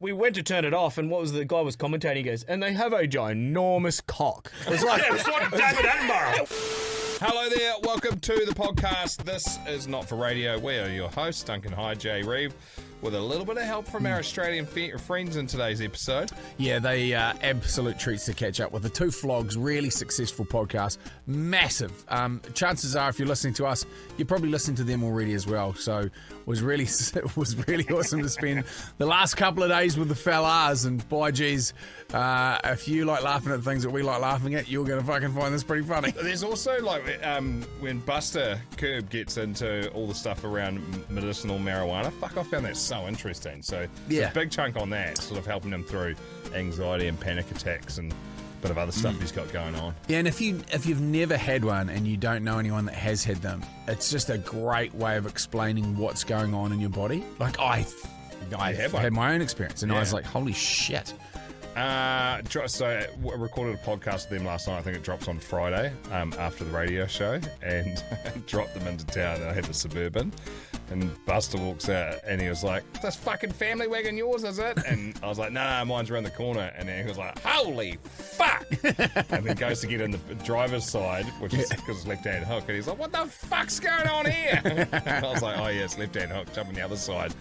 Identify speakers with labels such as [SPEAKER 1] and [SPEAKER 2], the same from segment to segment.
[SPEAKER 1] we went to turn it off, and the guy was commentating, he goes, and they have a ginormous cock. It was like,
[SPEAKER 2] it's like David Attenborough.
[SPEAKER 3] Hello there, welcome to the podcast. This is Not For Radio. We are your hosts, Dunc and Jay Reeve, with a little bit of help from our Australian friends in today's episode.
[SPEAKER 4] Yeah, they absolute treats to catch up with. The Two Flogs, really successful podcast, massive. Chances are, if you're listening to us, you're probably listening to them already as well. So it was really awesome to spend the last couple of days with the fellas. And boy, geez, if you like laughing at things that we like laughing at, you're going to fucking find this pretty funny.
[SPEAKER 3] There's also like when Buster Kirb gets into all the stuff around medicinal marijuana. Fuck, I found that so interesting. So
[SPEAKER 4] yeah,
[SPEAKER 3] a big chunk on that, sort of helping him through anxiety and panic attacks and a bit of other stuff he's got going on.
[SPEAKER 4] Yeah, and if you've never had one and you don't know anyone that has had them, it's just a great way of explaining what's going on in your body. Like I had my own experience, and I was like, holy shit.
[SPEAKER 3] So I recorded a podcast with them last night. I think it drops on Friday after the radio show, and dropped them into town. And I had the Suburban, and Buster walks out, and he was like, "This fucking family wagon yours, is it?" And I was like, "Nah, mine's around the corner." And then he was like, "Holy fuck!" And then goes to get in the driver's side, which is because it's left-hand hook, and he's like, "What the fuck's going on here?" And I was like, "Oh yeah, it's left-hand hook. Jump on the other side."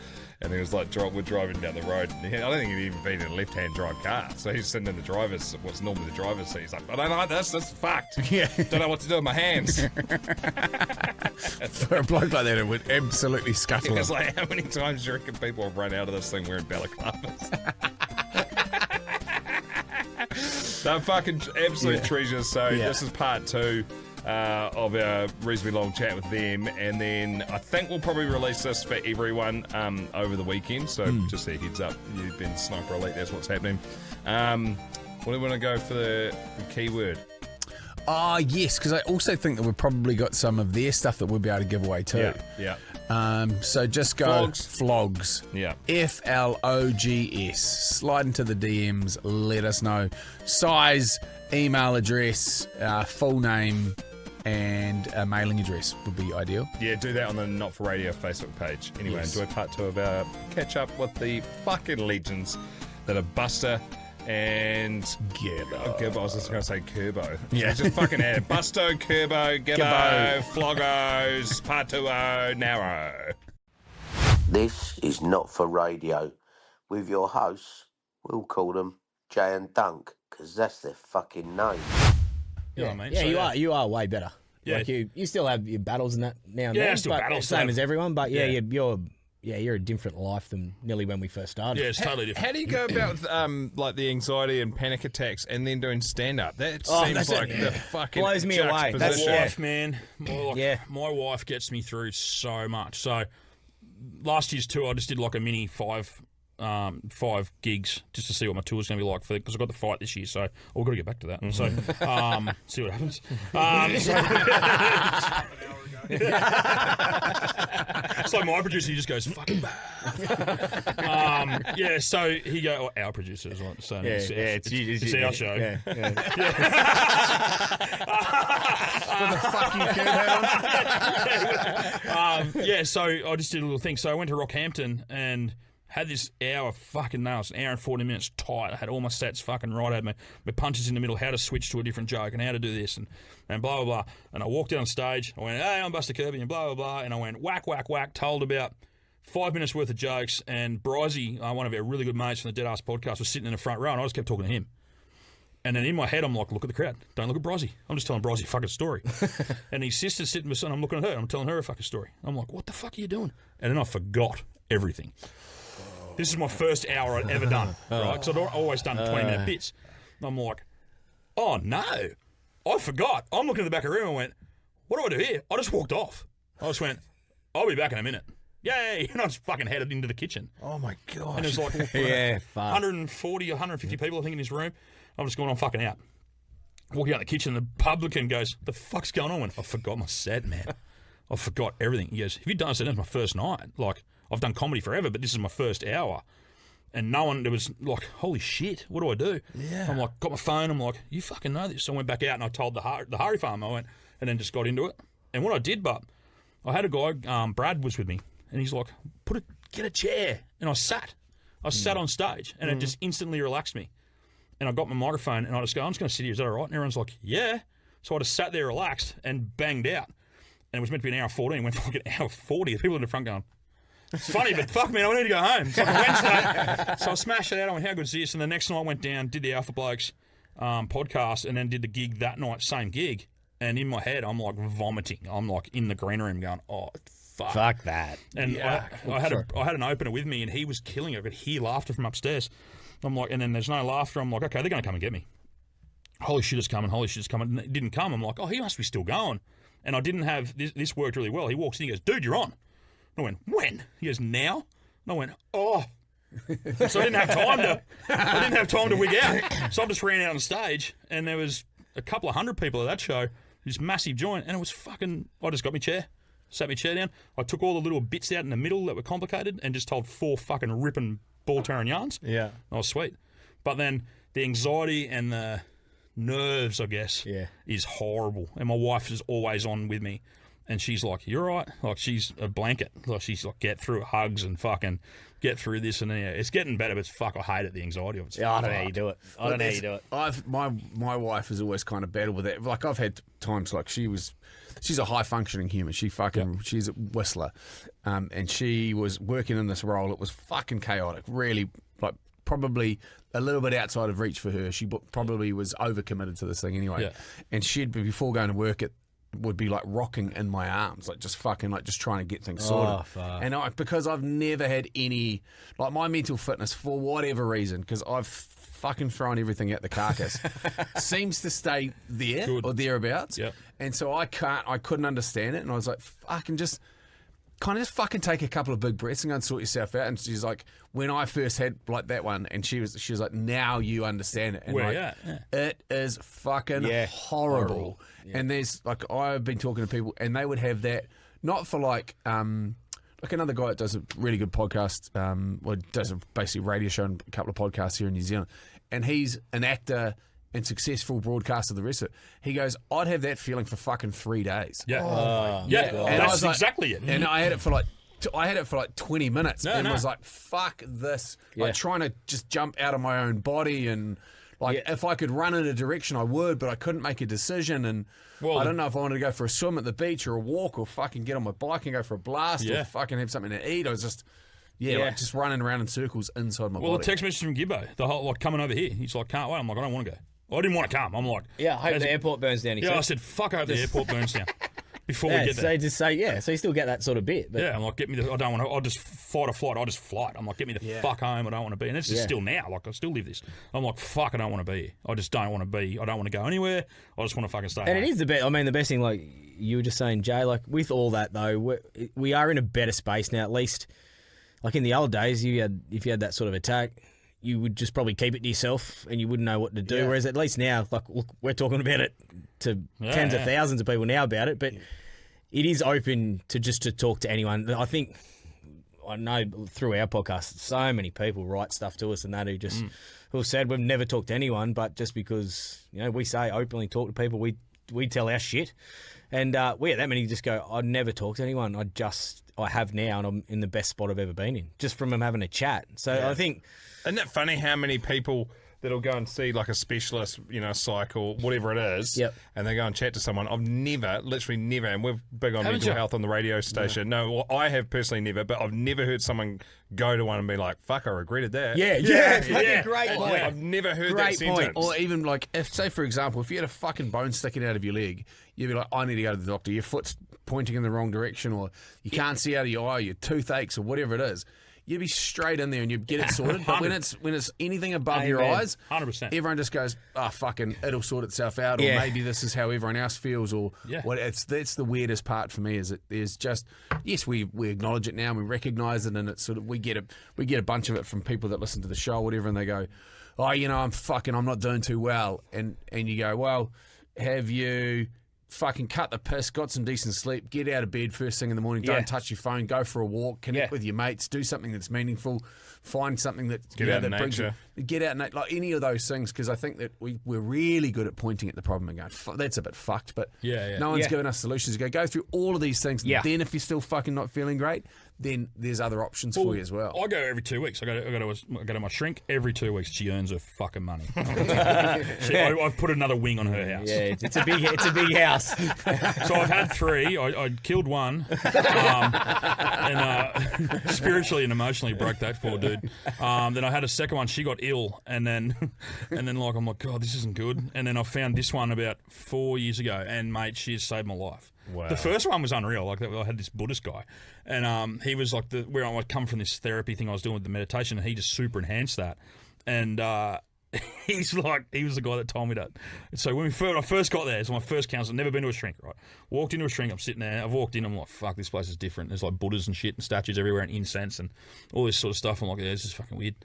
[SPEAKER 3] And he was like, we're driving down the road. I don't think he'd even been in a left-hand drive car. So he's sitting in the driver's, what's normally the driver's seat. He's like, I don't like this is fucked.
[SPEAKER 4] Yeah.
[SPEAKER 3] Don't know what to do with my hands.
[SPEAKER 4] For a bloke like that, it would absolutely scuttle.
[SPEAKER 3] It was like, how many times do you reckon people have run out of this thing wearing balaclavas? They're fucking absolute treasures. So this is part 2. Of our reasonably long chat with them, and then I think we'll probably release this for everyone over the weekend, so just a heads up, you've been Sniper Elite, that's what's happening. What do we want to go for the keyword?
[SPEAKER 4] Yes, because I also think that we've probably got some of their stuff that we'll be able to give away too.
[SPEAKER 3] Yeah.
[SPEAKER 4] So just go Flogs.
[SPEAKER 3] Yeah.
[SPEAKER 4] FLOGS. Slide into the DMs, let us know. Size, email address, full name, and a mailing address would be ideal.
[SPEAKER 3] Yeah, do that on the Not For Radio Facebook page. Anyway, enjoy part 2 of our catch up with the fucking legends that are Buster and Gibbo. I was just going to say Kirbo.
[SPEAKER 4] Yeah.
[SPEAKER 3] Just fucking add Busto, Kirbo, Gibbo, Floggos, part 2 Narrow.
[SPEAKER 5] This is Not For Radio with your hosts, we'll call them Jay and Dunc, because that's their fucking name.
[SPEAKER 1] Yeah, mate. Yeah, you are way better. Yeah. Like you still have your battles and that now and then.
[SPEAKER 2] Yeah, still battles.
[SPEAKER 1] Same as everyone, but you're a different life than nearly when we first started.
[SPEAKER 2] Yeah, it's totally different.
[SPEAKER 3] How do you go about like the anxiety and panic attacks and then doing stand-up? That seems like the fucking
[SPEAKER 1] blows me away.
[SPEAKER 2] That's wife, man. My wife gets me through so much. So last year's tour, I just did like a mini 5 gigs just to see what my tour's going to be like because I've got the fight this year, so we've got to get back to that. So see what happens. So my producer, he just goes, fucking so he our producer is on. So it's our show.
[SPEAKER 4] Yeah.
[SPEAKER 2] What the fuck you care so I just did a little thing. So I went to Rockhampton and had this fucking nails, an hour and 40 minutes tight. I had all my stats fucking right. I had my punches in the middle, how to switch to a different joke and how to do this and blah, blah, blah. And I walked down stage. I went, hey, I'm Buster Kirby and blah, blah, blah. And I went whack, whack, whack, told about 5 minutes worth of jokes. And Brizey, one of our really good mates from the Dead Ass podcast, was sitting in the front row and I just kept talking to him. And then in my head, I'm like, look at the crowd. Don't look at Brizey. I'm just telling Brizey a fucking story. And his sister's sitting beside, I'm looking at her. I'm telling her a fucking story. I'm like, what the fuck are you doing? And then I forgot everything. This is my first hour I'd ever done, right? Because I'd always done 20-minute bits. And I'm like, oh, no. I forgot. I'm looking at the back of the room and went, what do I do here? I just walked off. I just went, I'll be back in a minute. Yay! And I just fucking headed into the kitchen.
[SPEAKER 4] Oh, my God.
[SPEAKER 2] And there's like 140 or 150 people, I think, in this room. I'm just going, I'm fucking out. Walking out the kitchen, the publican goes, the fuck's going on? I went, I forgot my set, man. I forgot everything. He goes, have you done this? That's my first night. Like, I've done comedy forever, but this is my first hour. And no one, it was like, holy shit, what do I do? Yeah. I'm like, got my phone, I'm like, you fucking know this. So I went back out and I told the Harry farm, I went, and then just got into it. And what I did, but I had a guy, Brad was with me, and he's like, get a chair. And I sat. I sat on stage, and it just instantly relaxed me. And I got my microphone, and I just go, I'm just going to sit here. Is that all right? And everyone's like, yeah. So I just sat there relaxed and banged out. And it was meant to be an hour 14. Went for like an hour 40. The people in the front going, it's funny, but fuck, man, I need to go home. It's like a Wednesday. So I smashed it out. I went, how good is this? And the next night I went down, did the Alpha Blokes podcast, and then did the gig that night, same gig. And in my head, I'm like vomiting. I'm like in the green room going, oh, fuck.
[SPEAKER 1] Fuck that.
[SPEAKER 2] And I had an opener with me, and he was killing it. I could hear laughter from upstairs. I'm like, and then there's no laughter. I'm like, okay, they're going to come and get me. Holy shit is coming. Holy shit is coming. And it didn't come. I'm like, oh, he must be still going. And I didn't have this worked really well. He walks in, he goes, dude, you're on. And I went, when? He goes, now. And I went, oh. So I didn't have time to wig out. So I just ran out on stage, and there was a couple of hundred people at that show. This massive joint, and it was fucking. I just got my chair, sat my chair down. I took all the little bits out in the middle that were complicated, and just told 4 fucking ripping ball tearing yarns.
[SPEAKER 1] Yeah,
[SPEAKER 2] I was sweet. But then the anxiety and the nerves, I guess, is horrible. And my wife is always on with me. And she's like, you're right. Like, she's a blanket. Like, she's like, get through it, hugs and fucking get through this. And it's getting better, but fuck, I hate it, the anxiety of it.
[SPEAKER 1] Yeah, I don't know how you do it. I don't know how you do it.
[SPEAKER 4] My wife has always kind of battled with that. Like, I've had times like she's a high functioning human. She's a whistler. And she was working in this role. It was fucking chaotic. Really, like, probably a little bit outside of reach for her. She probably was overcommitted to this thing anyway.
[SPEAKER 2] Yeah.
[SPEAKER 4] And she'd be, before going to work, it would be like rocking in my arms, like just fucking, like just trying to get things sorted.
[SPEAKER 1] Fuck.
[SPEAKER 4] And because I've never had any, like, my mental fitness, for whatever reason, because I've fucking thrown everything at the carcass, seems to stay there or thereabouts.
[SPEAKER 2] Yep.
[SPEAKER 4] And so I couldn't understand it. And I was like, fucking just fucking take a couple of big breaths and go and sort yourself out. And she's like, when I first had like that one, and she was like, now you understand it. And
[SPEAKER 2] Where
[SPEAKER 4] like,
[SPEAKER 2] you at? Yeah.
[SPEAKER 4] it is fucking horrible. Yeah. And there's like, I've been talking to people, and they would have that, not for like another guy that does a really good podcast, does a basically radio show and a couple of podcasts here in New Zealand, and he's an actor and successful broadcaster, the rest of it. He goes, I'd have that feeling for fucking 3 days.
[SPEAKER 2] Yeah.
[SPEAKER 4] And
[SPEAKER 2] That's exactly it.
[SPEAKER 4] And I had it for like 20 minutes and was like, fuck this. Like, trying to just jump out of my own body, and like, if I could run in a direction, I would, but I couldn't make a decision. And I don't know if I wanted to go for a swim at the beach or a walk, or fucking get on my bike and go for a blast, or fucking have something to eat. I was just... like just running around in circles inside my body.
[SPEAKER 2] Well, a text message from Gibbo, the whole, like, coming over here. He's like, can't wait. I'm like, I don't want to go. I didn't want to come. I'm like...
[SPEAKER 1] Yeah, I hope the airport burns down.
[SPEAKER 2] I said, fuck, I hope the airport burns down before we get there.
[SPEAKER 1] So you still get that sort of bit. But
[SPEAKER 2] I'm like, get me I don't want to... I'll just fight a flight. I'll just flight. I'm like, get me the fuck home. I don't want to be. And it's just still now. Like, I still live this. I'm like, fuck, I don't want to be here. I just don't want to be. I don't want to go anywhere. I just want to fucking stay home.
[SPEAKER 1] And it is the best. I mean, the best thing, like you were just saying, Jay, like, with all that, though, we are in a better space now, at least. Like, in the old days, if you had that sort of attack, you would just probably keep it to yourself and you wouldn't know what to do. Whereas at least now, like, look, we're talking about it to tens of thousands of people now about it, but it is open to talk to anyone. I know through our podcast, so many people write stuff to us and that who said we've never talked to anyone, but just because, we say openly talk to people, we tell our shit. And we had that many just go, I'd never talk to anyone. I have now, and I'm in the best spot I've ever been in, just from them having a chat. So I think...
[SPEAKER 3] Isn't it funny how many people that'll go and see like a specialist, psych or whatever it is, and they go and chat to someone? I've literally never, and we're big on mental health on the radio station. No, well, I have personally never, but I've never heard someone go to one and be like, fuck, I regretted that.
[SPEAKER 1] Great point.
[SPEAKER 3] I've never heard that sentence.
[SPEAKER 4] Or even like, say for example, if you had a fucking bone sticking out of your leg, you'd be like, I need to go to the doctor. Your foot's pointing in the wrong direction, or you can't see out of your eye, your tooth aches, or whatever it is. You'd be straight in there and you'd get it sorted. But when it's anything above your eyes,
[SPEAKER 2] 100%,
[SPEAKER 4] everyone just goes, fucking, it'll sort itself out, or maybe this is how everyone else feels, or what. That's the weirdest part for me, is that there's just, yes, we acknowledge it now and we recognise it, and it's sort of, we get a bunch of it from people that listen to the show or whatever, and they go, I'm not doing too well, and you go, well, have you fucking cut the piss, got some decent sleep, get out of bed first thing in the morning, don't touch your phone, go for a walk, connect with your mates, do something that's meaningful, find something that,
[SPEAKER 3] Get out of
[SPEAKER 4] that brings you.
[SPEAKER 3] nature.
[SPEAKER 4] get out and like any of those things, because I think that we're really good at pointing at the problem and going, that's a bit fucked, but no one's given us solutions. Go through all of these things.
[SPEAKER 1] Yeah.
[SPEAKER 4] Then if you're still fucking not feeling great, then there's other options for you as well.
[SPEAKER 2] I go every 2 weeks. I go to my shrink every 2 weeks. She earns her fucking money. I've put another wing on her house.
[SPEAKER 1] Yeah, it's a big house.
[SPEAKER 2] So I've had 3. I killed one, and spiritually and emotionally broke that poor dude. Then I had a second one. She got ill, and then like I'm like, God, this isn't good. And then I found this one about 4 years ago, and mate, she has saved my life.
[SPEAKER 3] Wow.
[SPEAKER 2] The first one was unreal. Like I had this Buddhist guy, and he was like where I come from this therapy thing I was doing with the meditation, and he just super enhanced that. And he was the guy that told me that. So when I first got there, it's my first counsel. Never been to a shrink, right? Walked into a shrink. I'm sitting there. I've walked in. I'm like, fuck, this place is different. There's like Buddhas and shit and statues everywhere and incense and all this sort of stuff. I'm like, yeah, this is fucking weird.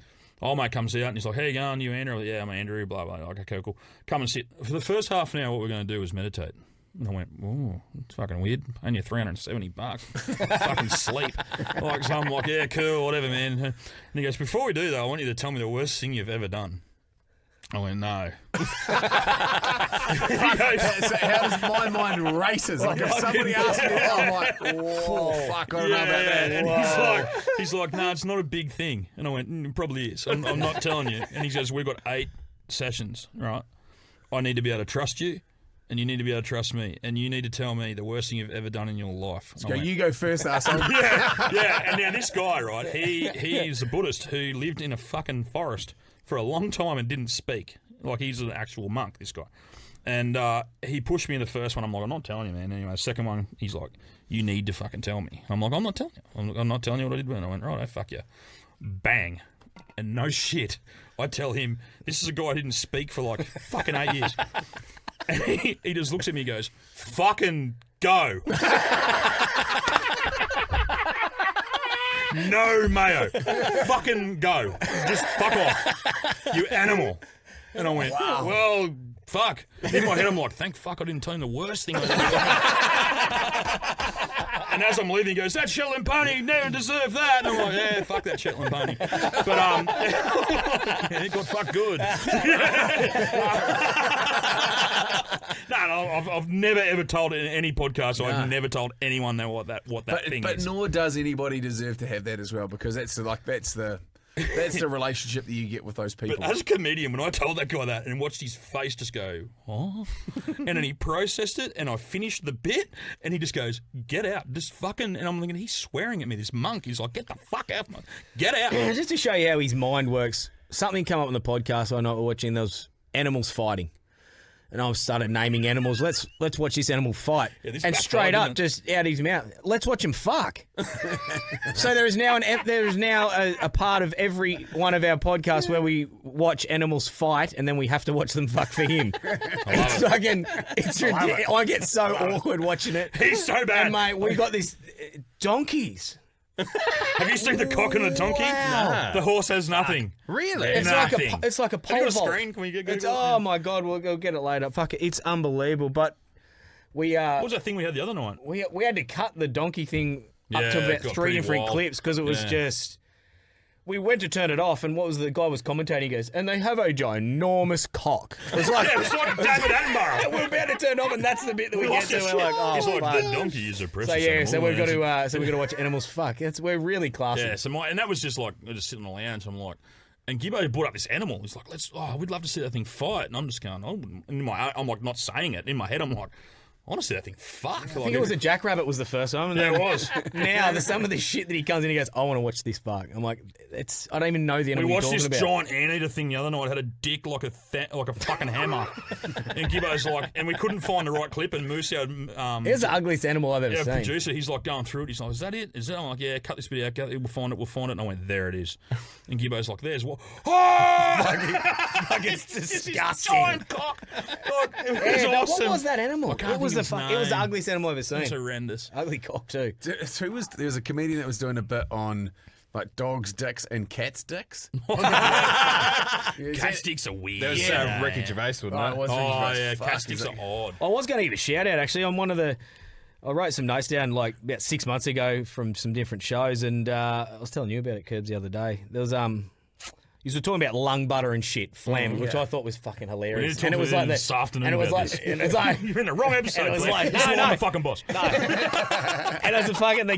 [SPEAKER 2] Old mate comes out and he's like, how you going? You Andrew? I'm like, yeah, I'm Andrew. Blah blah. Like, okay, cool. Come and sit. For the first half an hour, what we're going to do is meditate. And I went, oh, it's fucking weird. Only $370. Fucking sleep. Like, so I'm like, yeah, cool, whatever, man. And he goes, before we do that, I want you to tell me the worst thing you've ever done. I went, no.
[SPEAKER 4] So how does my mind races? Like if somebody asks me that, I'm like, whoa, fuck, I don't know about that.
[SPEAKER 2] And he's like, no, it's not a big thing. And I went, it probably is. I'm not telling you. And he goes, we've got 8 sessions, right? I need to be able to trust you. And you need to be able to trust me. And you need to tell me the worst thing you've ever done in your life.
[SPEAKER 4] You go first, asshole.
[SPEAKER 2] yeah. And now this guy, right, he is a Buddhist who lived in a fucking forest for a long time and didn't speak. Like, he's an actual monk, this guy. And he pushed me in the first one. I'm like, I'm not telling you, man. Anyway, the second one, he's like, you need to fucking tell me. I'm like, I'm not telling you. I'm not telling you what I did. And I went, right, fuck you. Bang. And no shit. I tell him, this is a guy who didn't speak for like fucking 8 years. And he just looks at me and goes, fucking go. No mayo. Fucking go. Just fuck off. You animal. And I went, well, fuck. In my head, I'm like, thank fuck I didn't tell him the worst thing I did. And as I'm leaving, he goes, that Shetland pony never deserved that. And I'm like, yeah, fuck that Shetland pony. But it got fucked good. No, I've never ever told it in any podcast. So I've never told anyone what that thing is.
[SPEAKER 4] But nor does anybody deserve to have that as well, because that's the relationship that you get with those people.
[SPEAKER 2] But as a comedian, when I told that guy that and watched his face just go, oh, and then he processed it, and I finished the bit, and he just goes, get out, just fucking, and I'm thinking, he's swearing at me, this monk. He's like, get the fuck out, man. Get out.
[SPEAKER 1] Just to show you how his mind works, something came up on the podcast I know we're watching, there was animals fighting. And I started naming animals. Let's watch this animal fight.
[SPEAKER 2] Yeah, this
[SPEAKER 1] and straight up,
[SPEAKER 2] it?
[SPEAKER 1] just out of his mouth, let's watch him fuck. So there is now a part of every one of our podcasts where we watch animals fight, and then we have to watch them fuck for him. It's fucking, it's ridiculous. I get so awkward watching it.
[SPEAKER 2] He's so bad.
[SPEAKER 1] And mate, we got these donkeys.
[SPEAKER 2] Have you seen the cock and the donkey?
[SPEAKER 1] Wow.
[SPEAKER 2] The horse has nothing.
[SPEAKER 4] Really?
[SPEAKER 1] It's
[SPEAKER 2] Nothing.
[SPEAKER 1] like a pole
[SPEAKER 2] Have you got a
[SPEAKER 1] vault.
[SPEAKER 2] screen? Can we get
[SPEAKER 1] It's, oh my god, we'll go get it later. Fuck it, it's unbelievable. But we
[SPEAKER 2] What was that thing we had the other night?
[SPEAKER 1] we had to cut the donkey thing up
[SPEAKER 2] Yeah,
[SPEAKER 1] to
[SPEAKER 2] it
[SPEAKER 1] about
[SPEAKER 2] got
[SPEAKER 1] 3
[SPEAKER 2] pretty
[SPEAKER 1] different
[SPEAKER 2] wild.
[SPEAKER 1] clips because it was
[SPEAKER 2] Yeah.
[SPEAKER 1] just. We went to turn it off, and what was the guy was commentating? He goes, and they have a ginormous cock. It was like,
[SPEAKER 2] Yeah, it's like David Attenborough.
[SPEAKER 1] we're about to turn off, and that's the bit that we get
[SPEAKER 2] lost
[SPEAKER 1] to.
[SPEAKER 2] our
[SPEAKER 1] We're
[SPEAKER 2] shit.
[SPEAKER 1] like, oh,
[SPEAKER 2] He's like,
[SPEAKER 1] fuck.
[SPEAKER 2] the donkey is a precious
[SPEAKER 1] So yeah,
[SPEAKER 2] animal.
[SPEAKER 1] so we've got to watch animals fuck. We're really classy.
[SPEAKER 2] Yeah, and that was just like, I was just sitting on the lounge, I'm like, and Gibbo brought up this animal. He's like, we'd love to see that thing fight. And I'm just going, I'm like not saying it. In my head, I'm like, I want to see that thing fuck.
[SPEAKER 1] I think it was a jackrabbit was the first one. And
[SPEAKER 2] Yeah,
[SPEAKER 1] then
[SPEAKER 2] it was.
[SPEAKER 1] Now, there's some of the shit that he comes in, he goes, I want to watch this fuck. I'm like, I don't even know the
[SPEAKER 2] We
[SPEAKER 1] animal you're
[SPEAKER 2] watched
[SPEAKER 1] talking
[SPEAKER 2] this
[SPEAKER 1] about.
[SPEAKER 2] giant anteater thing the other night. It had a dick like a fucking hammer. And Gibbo's like, and we couldn't find the right clip. And Moosey,
[SPEAKER 1] It's the ugliest animal I've ever
[SPEAKER 2] yeah,
[SPEAKER 1] seen.
[SPEAKER 2] producer, he's like going through it. He's like, is that it? Is that? I'm like, yeah, cut this video out. We'll find it. And I went, there it is. And Gibbo's like, there's what? Oh!
[SPEAKER 1] Fuck, it's disgusting.
[SPEAKER 2] Giant cock. Like, it was
[SPEAKER 1] Yeah, but
[SPEAKER 2] awesome.
[SPEAKER 1] what was that animal?
[SPEAKER 2] I can't
[SPEAKER 1] It was
[SPEAKER 2] think
[SPEAKER 1] the
[SPEAKER 2] of his
[SPEAKER 1] it was the
[SPEAKER 2] name.
[SPEAKER 1] ugliest animal I've ever seen.
[SPEAKER 2] It's horrendous.
[SPEAKER 1] Ugly cock too.
[SPEAKER 4] There was a comedian that was doing a bit on like dogs' dicks and cats' dicks.
[SPEAKER 2] Cat sticks are weird.
[SPEAKER 3] That was Ricky Gervais, wasn't
[SPEAKER 4] Oh,
[SPEAKER 3] it?
[SPEAKER 4] it was Ricky
[SPEAKER 2] Oh,
[SPEAKER 4] Gervais.
[SPEAKER 2] yeah,
[SPEAKER 4] Fuck,
[SPEAKER 2] cat sticks
[SPEAKER 4] is
[SPEAKER 2] are
[SPEAKER 4] it-
[SPEAKER 2] odd.
[SPEAKER 1] I was going to give a shout out actually on one of the. I wrote some notes down like about 6 months ago from some different shows, and I was telling you about it, Kirbs, the other day. There was You were talking about lung butter and shit, phlegm, which I thought was fucking hilarious.
[SPEAKER 2] And it was like this afternoon. And it was like you're in the wrong episode.
[SPEAKER 1] And it was
[SPEAKER 2] Glenn.
[SPEAKER 1] like,
[SPEAKER 2] I'm the fucking boss.
[SPEAKER 1] No. And it was the fucking the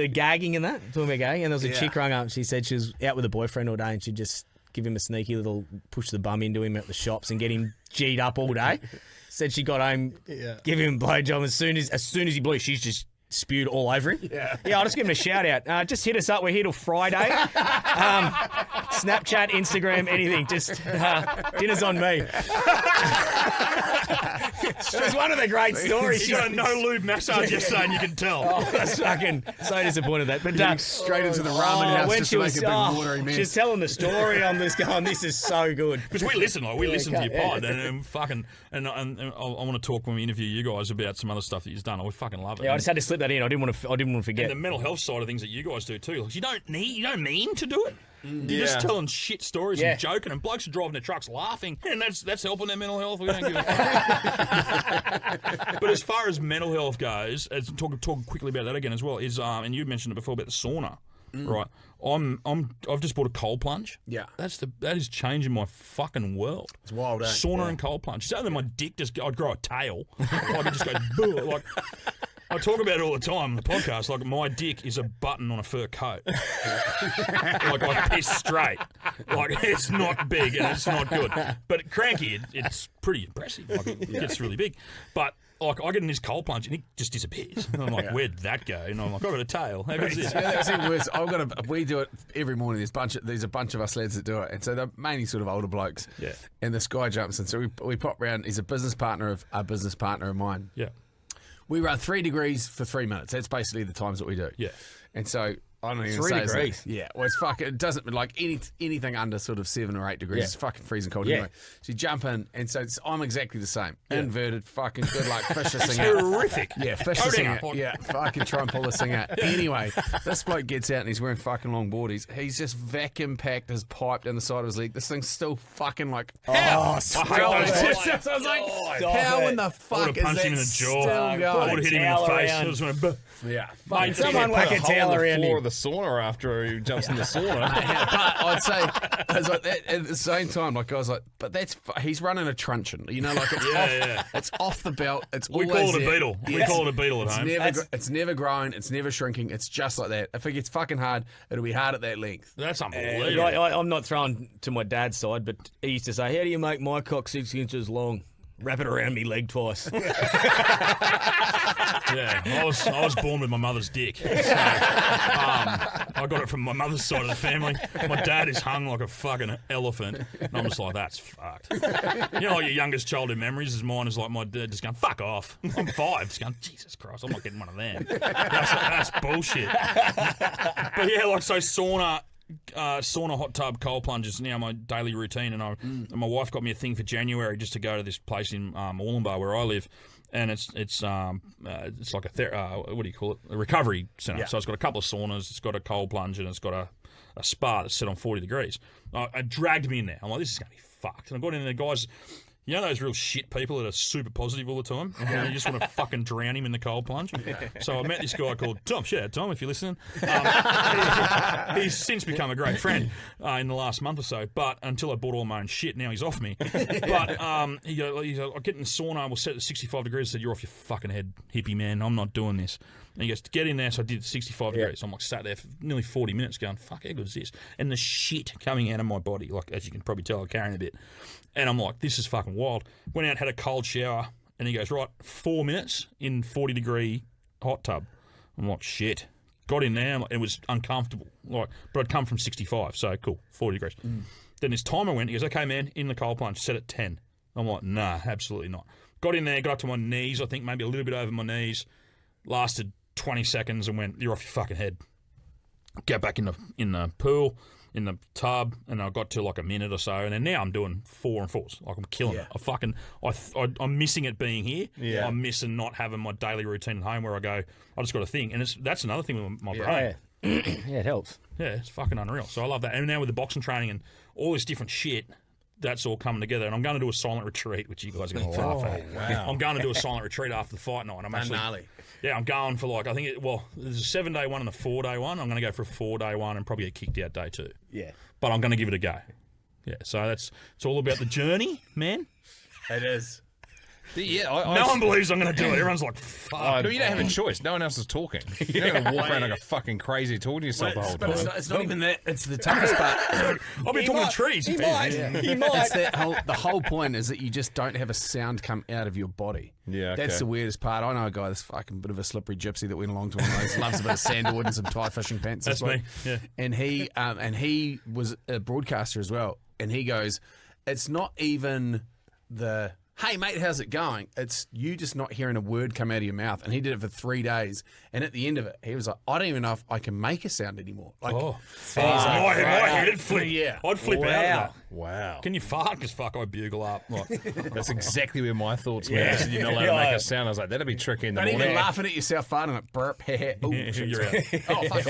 [SPEAKER 1] gagging and that. Talking about gagging, and there was a chick rung up. She said she was out with a boyfriend all day, and she'd just give him a sneaky little push the bum into him at the shops and get him G'd up all day. Said she got home, give him a blowjob as soon as he blew, she's just spewed all over him. Yeah, I'll just give him a shout out. Just hit us up. We're here till Friday. Snapchat, Instagram, anything. Just dinner's on me. It was one of the great stories.
[SPEAKER 2] You got a no lube massage yesterday, and you can tell.
[SPEAKER 1] Oh, I was fucking so disappointed at that. But
[SPEAKER 4] straight into the ramen house
[SPEAKER 1] when
[SPEAKER 4] just
[SPEAKER 1] she
[SPEAKER 4] to make
[SPEAKER 1] was,
[SPEAKER 4] a big watery mess.
[SPEAKER 1] she's telling the story on this, going, this is so good.
[SPEAKER 2] Because we listen to your pod, and fucking, and I want to talk when we interview you guys about some other stuff that you've done. I fucking love it.
[SPEAKER 1] Yeah, I just had to slip that in. I didn't want to forget.
[SPEAKER 2] And the mental health side of things that you guys do too. Like, you don't mean to do it. You're just telling shit stories and joking, and blokes are driving their trucks laughing, and that's helping their mental health. We don't give a fuck. But as far as mental health goes, talk quickly about that again as well. Is and you mentioned it before about the sauna, right? I've just bought a cold plunge.
[SPEAKER 4] Yeah.
[SPEAKER 2] That is changing my fucking world.
[SPEAKER 4] It's wild, eh?
[SPEAKER 2] Sauna and cold plunge. So that my dick I'd grow a tail. I could just go like. I talk about it all the time on the podcast. Like, my dick is a button on a fur coat. Like, I piss straight. Like, it's not big and it's not good. But cranky, it's pretty impressive. Like, it gets really big. But, like, I get in this cold plunge and it just disappears. And I'm like, where'd that go? And I'm like, I've got a tail. How good is this?
[SPEAKER 4] Yeah, that's even worse. We do it every morning. There's a bunch of us lads that do it, and so they're mainly sort of older blokes.
[SPEAKER 2] Yeah.
[SPEAKER 4] And this guy jumps in, so we pop round. He's a business partner of mine.
[SPEAKER 2] Yeah.
[SPEAKER 4] We run 3 degrees for 3 minutes. That's basically the times that we do.
[SPEAKER 2] Yeah.
[SPEAKER 4] And so I don't even
[SPEAKER 1] 3
[SPEAKER 4] say
[SPEAKER 1] degrees.
[SPEAKER 4] Yeah. Well, it's fucking. It doesn't like anything under sort of 7 or 8 degrees. It's fucking freezing cold anyway. So you jump in, and so I'm exactly the same. Inverted, fucking good luck, fish this thing out.
[SPEAKER 2] Terrific.
[SPEAKER 4] Yeah, fish this thing out. Yeah, fucking try and pull this thing out. Anyway, this bloke gets out and he's wearing fucking long boardies. He's just vacuum packed his pipe down the side of his leg. This thing's still fucking like.
[SPEAKER 2] How?
[SPEAKER 4] So I was like, how in the fuck is
[SPEAKER 2] punched
[SPEAKER 4] that
[SPEAKER 2] him in the
[SPEAKER 4] still
[SPEAKER 2] jaw. I
[SPEAKER 4] going?
[SPEAKER 2] would have hit him in the face. I just went,
[SPEAKER 4] Yeah.
[SPEAKER 1] Mate, someone whack a tail around
[SPEAKER 3] floor
[SPEAKER 1] him.
[SPEAKER 3] of the sauna after he jumps in the sauna.
[SPEAKER 4] But I'd say, I was like, at the same time, like I was like, but he's running a truncheon, you know, like it's off the belt. It's
[SPEAKER 2] we
[SPEAKER 4] always
[SPEAKER 2] call it a
[SPEAKER 4] there.
[SPEAKER 2] beetle. We call it a beetle at home.
[SPEAKER 4] It's never growing. It's never shrinking. It's just like that. If it gets fucking hard, it'll be hard at that length.
[SPEAKER 2] That's unbelievable.
[SPEAKER 1] I'm not throwing to my dad's side, but he used to say, how do you make my cock 6 inches long? Wrap it around me leg twice.
[SPEAKER 2] Yeah, I was born with my mother's dick. So, I got it from my mother's side of the family. My dad is hung like a fucking elephant, and I'm just like, that's fucked. You know, like your youngest childhood memories is mine is like my dad just going, fuck off. I'm 5, just going, Jesus Christ, I'm not getting one of them. That's bullshit. But yeah, like, so sauna, hot tub, cold plunge is now my daily routine, and my wife got me a thing for January just to go to this place in Moolumbar where I live, and it's like what do you call it? A recovery centre. Yeah. So it's got a couple of saunas, it's got a cold plunge, and it's got a spa that's set on 40 degrees. It dragged me in there. I'm like, this is going to be fucked. And I got in there, guys. You know those real shit people that are super positive all the time? And you just want to fucking drown him in the cold plunge? So I met this guy called Tom. Shout out, Tom, if you're listening. He's since become a great friend in the last month or so, but until I bought all my own shit, now he's off me. But he goes, I'll get in the sauna, we'll set it to 65 degrees. I said, you're off your fucking head, hippie man, I'm not doing this. And he goes, to get in there, so I did 65 degrees. I'm like, sat there for nearly 40 minutes going, fuck, how good is this? And the shit coming out of my body, like, as you can probably tell, I'm carrying a bit. And I'm like, this is fucking wild. Went out, had a cold shower, and he goes, right, 4 minutes in 40-degree hot tub. I'm like, shit. Got in there, it was uncomfortable. Like, but I'd come from 65, so cool, 40 degrees. Then this timer went, he goes, okay, man, in the cold plunge, set at 10. I'm like, nah, absolutely not. Got in there, got up to my knees, I think maybe a little bit over my knees, lasted 20 seconds and went, you're off your fucking head. Go back in the pool, in the tub, and I got to like a minute or so, and then now I'm doing 4 and 4s. Like, I'm killing it. I'm missing it being here. Yeah. I'm missing not having my daily routine at home where I go, I just got a thing. And that's another thing with my brain.
[SPEAKER 1] Oh, yeah. Yeah, it helps.
[SPEAKER 2] Yeah, it's fucking unreal. So I love that. And now with the boxing training and all this different shit, that's all coming together. And I'm going to do a silent retreat, which you guys are going to laugh at.
[SPEAKER 4] wow.
[SPEAKER 2] I'm going to do a silent retreat after the fight night. I'm actually,
[SPEAKER 4] gnarly.
[SPEAKER 2] yeah, I'm going for like, I think, there's a 7-day one and a 4-day one. I'm going to go for a 4-day one and probably get kicked out day 2.
[SPEAKER 1] Yeah.
[SPEAKER 2] But I'm going to give it a go. Yeah, so it's all about the journey, man.
[SPEAKER 4] It is.
[SPEAKER 3] Yeah,
[SPEAKER 2] No one believes I'm going to do it. Everyone's like, fuck.
[SPEAKER 3] No, you don't have a choice. No one else is talking. You're going to walk around like a fucking crazy talking to yourself the whole
[SPEAKER 4] But
[SPEAKER 3] time.
[SPEAKER 4] it's not even that. It's the toughest part.
[SPEAKER 2] I'll be talking to trees.
[SPEAKER 1] He might. He might.
[SPEAKER 4] It's the whole point is that you just don't have a sound come out of your body.
[SPEAKER 3] Yeah, okay.
[SPEAKER 4] That's the weirdest part. I know a guy that's fucking bit of a slippery gypsy that went along to one of those, loves a bit of sandalwood and some Thai fishing pants.
[SPEAKER 2] That's me, yeah.
[SPEAKER 4] And he was a broadcaster as well. And he goes, it's not even the, hey, mate, how's it going? It's you just not hearing a word come out of your mouth. And he did it for 3 days. And at the end of it, he was like, I don't even know if I can make a sound anymore. Like,
[SPEAKER 2] Oh,
[SPEAKER 4] and he's like,
[SPEAKER 2] my head flip.
[SPEAKER 4] Yeah.
[SPEAKER 2] I'd flip out of that.
[SPEAKER 3] Wow.
[SPEAKER 2] Can you fart? Because fuck, I'd bugle up. Like,
[SPEAKER 3] That's exactly where my thoughts were. Yeah. You're not allowed to make a sound. I was like, that'd be tricky in the
[SPEAKER 4] Not
[SPEAKER 3] morning.
[SPEAKER 4] even laughing at yourself farting like burp, hair. Oh,
[SPEAKER 2] you're out.
[SPEAKER 4] oh, fuck,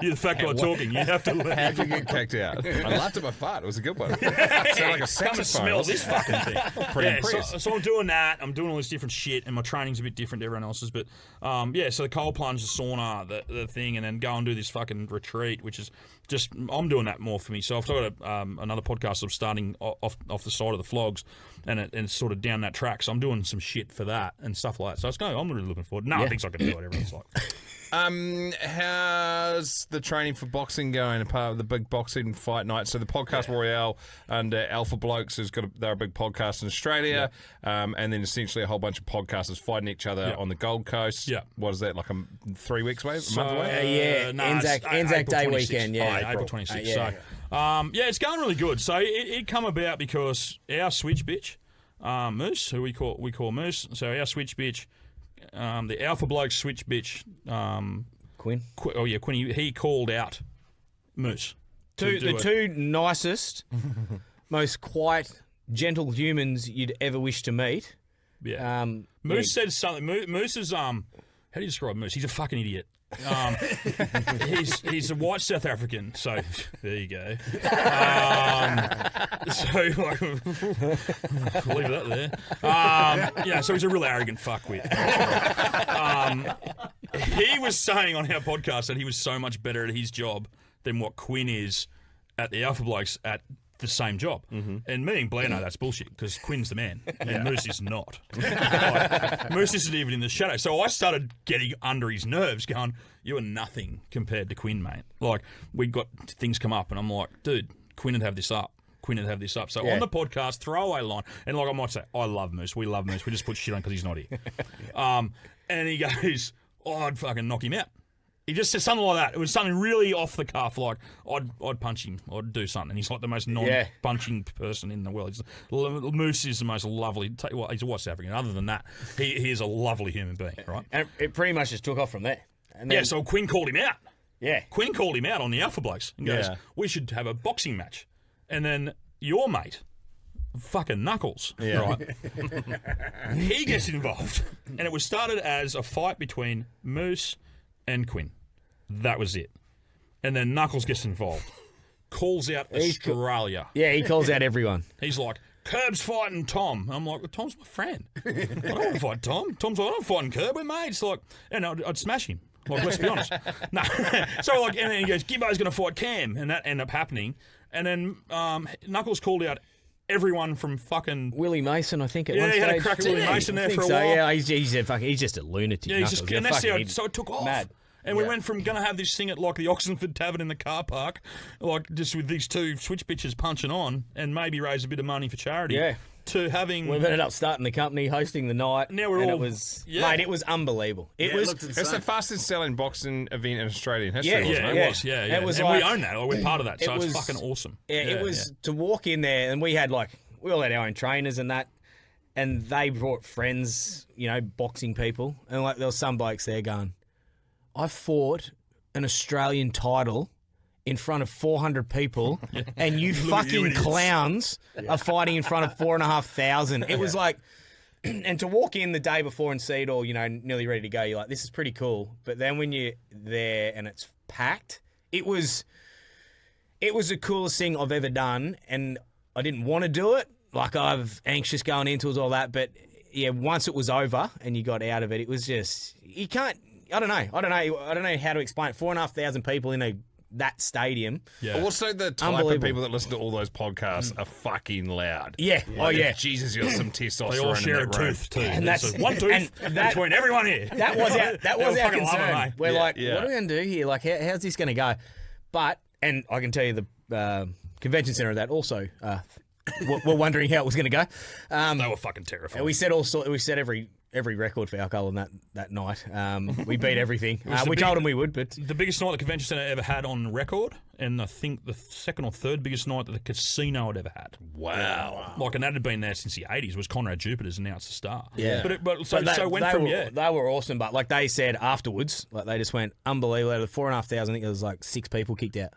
[SPEAKER 2] You're the fat guy talking. You have to leave.
[SPEAKER 3] How'd you get kicked out? I laughed at my fart. It was a good one. Sounded like a saxophone.
[SPEAKER 2] Come and smell this fucking thing.
[SPEAKER 3] Pretty
[SPEAKER 2] Yeah,
[SPEAKER 3] impressed.
[SPEAKER 2] so I'm doing that. I'm doing all this different shit, and my training's a bit different to everyone else's. But yeah, so the cold plunge, the sauna, the thing, and then go and do this fucking retreat, which is just I'm doing that more for me. So I've got another podcast I'm starting off the side of the Flogs, and it's sort of down that track. So I'm doing some shit for that and stuff like that. So it's going. I'm really looking forward. No, I think I can do it. Everyone's like.
[SPEAKER 3] How's the training for boxing going? Apart of the big boxing fight night, so the podcast Royale and Alpha Blokes they're a big podcast in Australia, and then essentially a whole bunch of podcasters fighting each other on the Gold Coast.
[SPEAKER 2] Yeah,
[SPEAKER 3] what is that, like 3 weeks away, a month away?
[SPEAKER 1] Anzac Day weekend. Yeah,
[SPEAKER 2] April 26th.
[SPEAKER 1] yeah.
[SPEAKER 2] So it's going really good. So it come about because our switch bitch, Moose, who we call Moose. So our switch bitch. The Alpha Bloke switch bitch,
[SPEAKER 1] Quinn.
[SPEAKER 2] Quinn. He called out Moose.
[SPEAKER 1] The two nicest, most quiet, gentle humans you'd ever wish to meet.
[SPEAKER 2] Yeah. Moose said something. Moose is how do you describe Moose? He's a fucking idiot. He's a white South African, so there you go. So like, leave that there. So he's a real arrogant fuckwit. He was saying on our podcast that he was so much better at his job than what Quinn is at the Alpha Blokes at the same job. Mm-hmm. And me and Blair know that's bullshit because Quinn's the man and Moose is not. Like, Moose isn't even in the shadow. So I started getting under his nerves going, you are nothing compared to Quinn, mate. Like, we got things come up and I'm like, dude, Quinn would have this up. So on the podcast, throwaway line, and like I might say, I love Moose. We love Moose. We just put shit on because he's not here. And he goes, I'd fucking knock him out. He just said something like that. It was something really off the cuff, like I'd punch him, I'd do something. And he's like the most non-punching person in the world. Moose is the most lovely. He's a white South African. Other than that, he is a lovely human being, right?
[SPEAKER 1] And it pretty much just took off from there. And then,
[SPEAKER 2] so Quinn called him out.
[SPEAKER 1] Yeah,
[SPEAKER 2] Quinn called him out on the Alpha Blokes and goes, "We should have a boxing match." And then your mate, fucking Knuckles, right? He gets involved, and it was started as a fight between Moose and Quinn. That was it. And then Knuckles gets involved. Calls out Australia.
[SPEAKER 1] he calls out everyone.
[SPEAKER 2] He's like, Kirb's fighting Tom. I'm like, well, Tom's my friend. I don't want to fight Tom. Tom's like, I'm fighting Kirb. We're mates. Like, and I'd smash him. Like, let's be honest. No. So, like, and then he goes, Gibbo's going to fight Cam. And that ended up happening. And then Knuckles called out everyone from fucking
[SPEAKER 1] Willie Mason, I think. At one
[SPEAKER 2] he
[SPEAKER 1] stage.
[SPEAKER 2] had a crack at Willie Mason there for a while.
[SPEAKER 1] Yeah, he's just a lunatic.
[SPEAKER 2] Yeah, so it took off.
[SPEAKER 1] Mad.
[SPEAKER 2] And we went from going to have this thing at like the Oxenford Tavern in the car park, like just with these two switch bitches punching on and maybe raise a bit of money for charity, to having...
[SPEAKER 1] We've ended up starting the company, hosting the night.
[SPEAKER 2] Now we're all...
[SPEAKER 1] It was, mate, it was unbelievable.
[SPEAKER 3] It's the fastest selling boxing event in Australian history, wasn't it?
[SPEAKER 2] It was, yeah.
[SPEAKER 1] It was
[SPEAKER 2] and
[SPEAKER 1] like,
[SPEAKER 2] we own that, we're part of that, so it's fucking awesome.
[SPEAKER 1] Yeah, it was to walk in there, and we all had our own trainers and that, and they brought friends, boxing people, and like there was some blokes there going, I fought an Australian title in front of 400 people, and you fucking clowns are fighting in front of 4,500. It was like, and to walk in the day before and see it all, nearly ready to go, you're like, this is pretty cool. But then when you're there and it's packed, it was the coolest thing I've ever done. And I didn't want to do it. Like I was anxious going into it, all that. But yeah, once it was over and you got out of it, it was just you can't. I don't know how to explain it. 4,500 people in that stadium.
[SPEAKER 2] Yeah.
[SPEAKER 3] Also, the type of people that listen to all those podcasts are fucking loud.
[SPEAKER 1] Yeah. Oh, yeah.
[SPEAKER 3] Jesus, you got some testosterone.
[SPEAKER 2] They all share a
[SPEAKER 3] in that room.
[SPEAKER 2] tooth too.
[SPEAKER 1] And that's
[SPEAKER 2] one tooth between everyone here.
[SPEAKER 1] That was our
[SPEAKER 2] fucking love it,
[SPEAKER 1] concern.
[SPEAKER 2] mate.
[SPEAKER 1] We're like,
[SPEAKER 3] Yeah.
[SPEAKER 1] what are we going to do here? Like, how's this going to go? But, and I can tell you the convention centre of that also were wondering how it was going to go.
[SPEAKER 2] They were fucking terrifying.
[SPEAKER 1] We set every record for alcohol on that night. We beat everything. We told them we would, but
[SPEAKER 2] the biggest night the convention centre ever had on record, and I think the second or third biggest night that the casino had ever had.
[SPEAKER 3] Wow.
[SPEAKER 2] Like, and that had been there since the 80s, was Conrad Jupiter's, and now it's the Star.
[SPEAKER 1] Yeah.
[SPEAKER 2] So it went from,
[SPEAKER 1] They were awesome, but like they said afterwards, like they just went unbelievable. Out of the 4,500, I think there was like 6 people kicked out.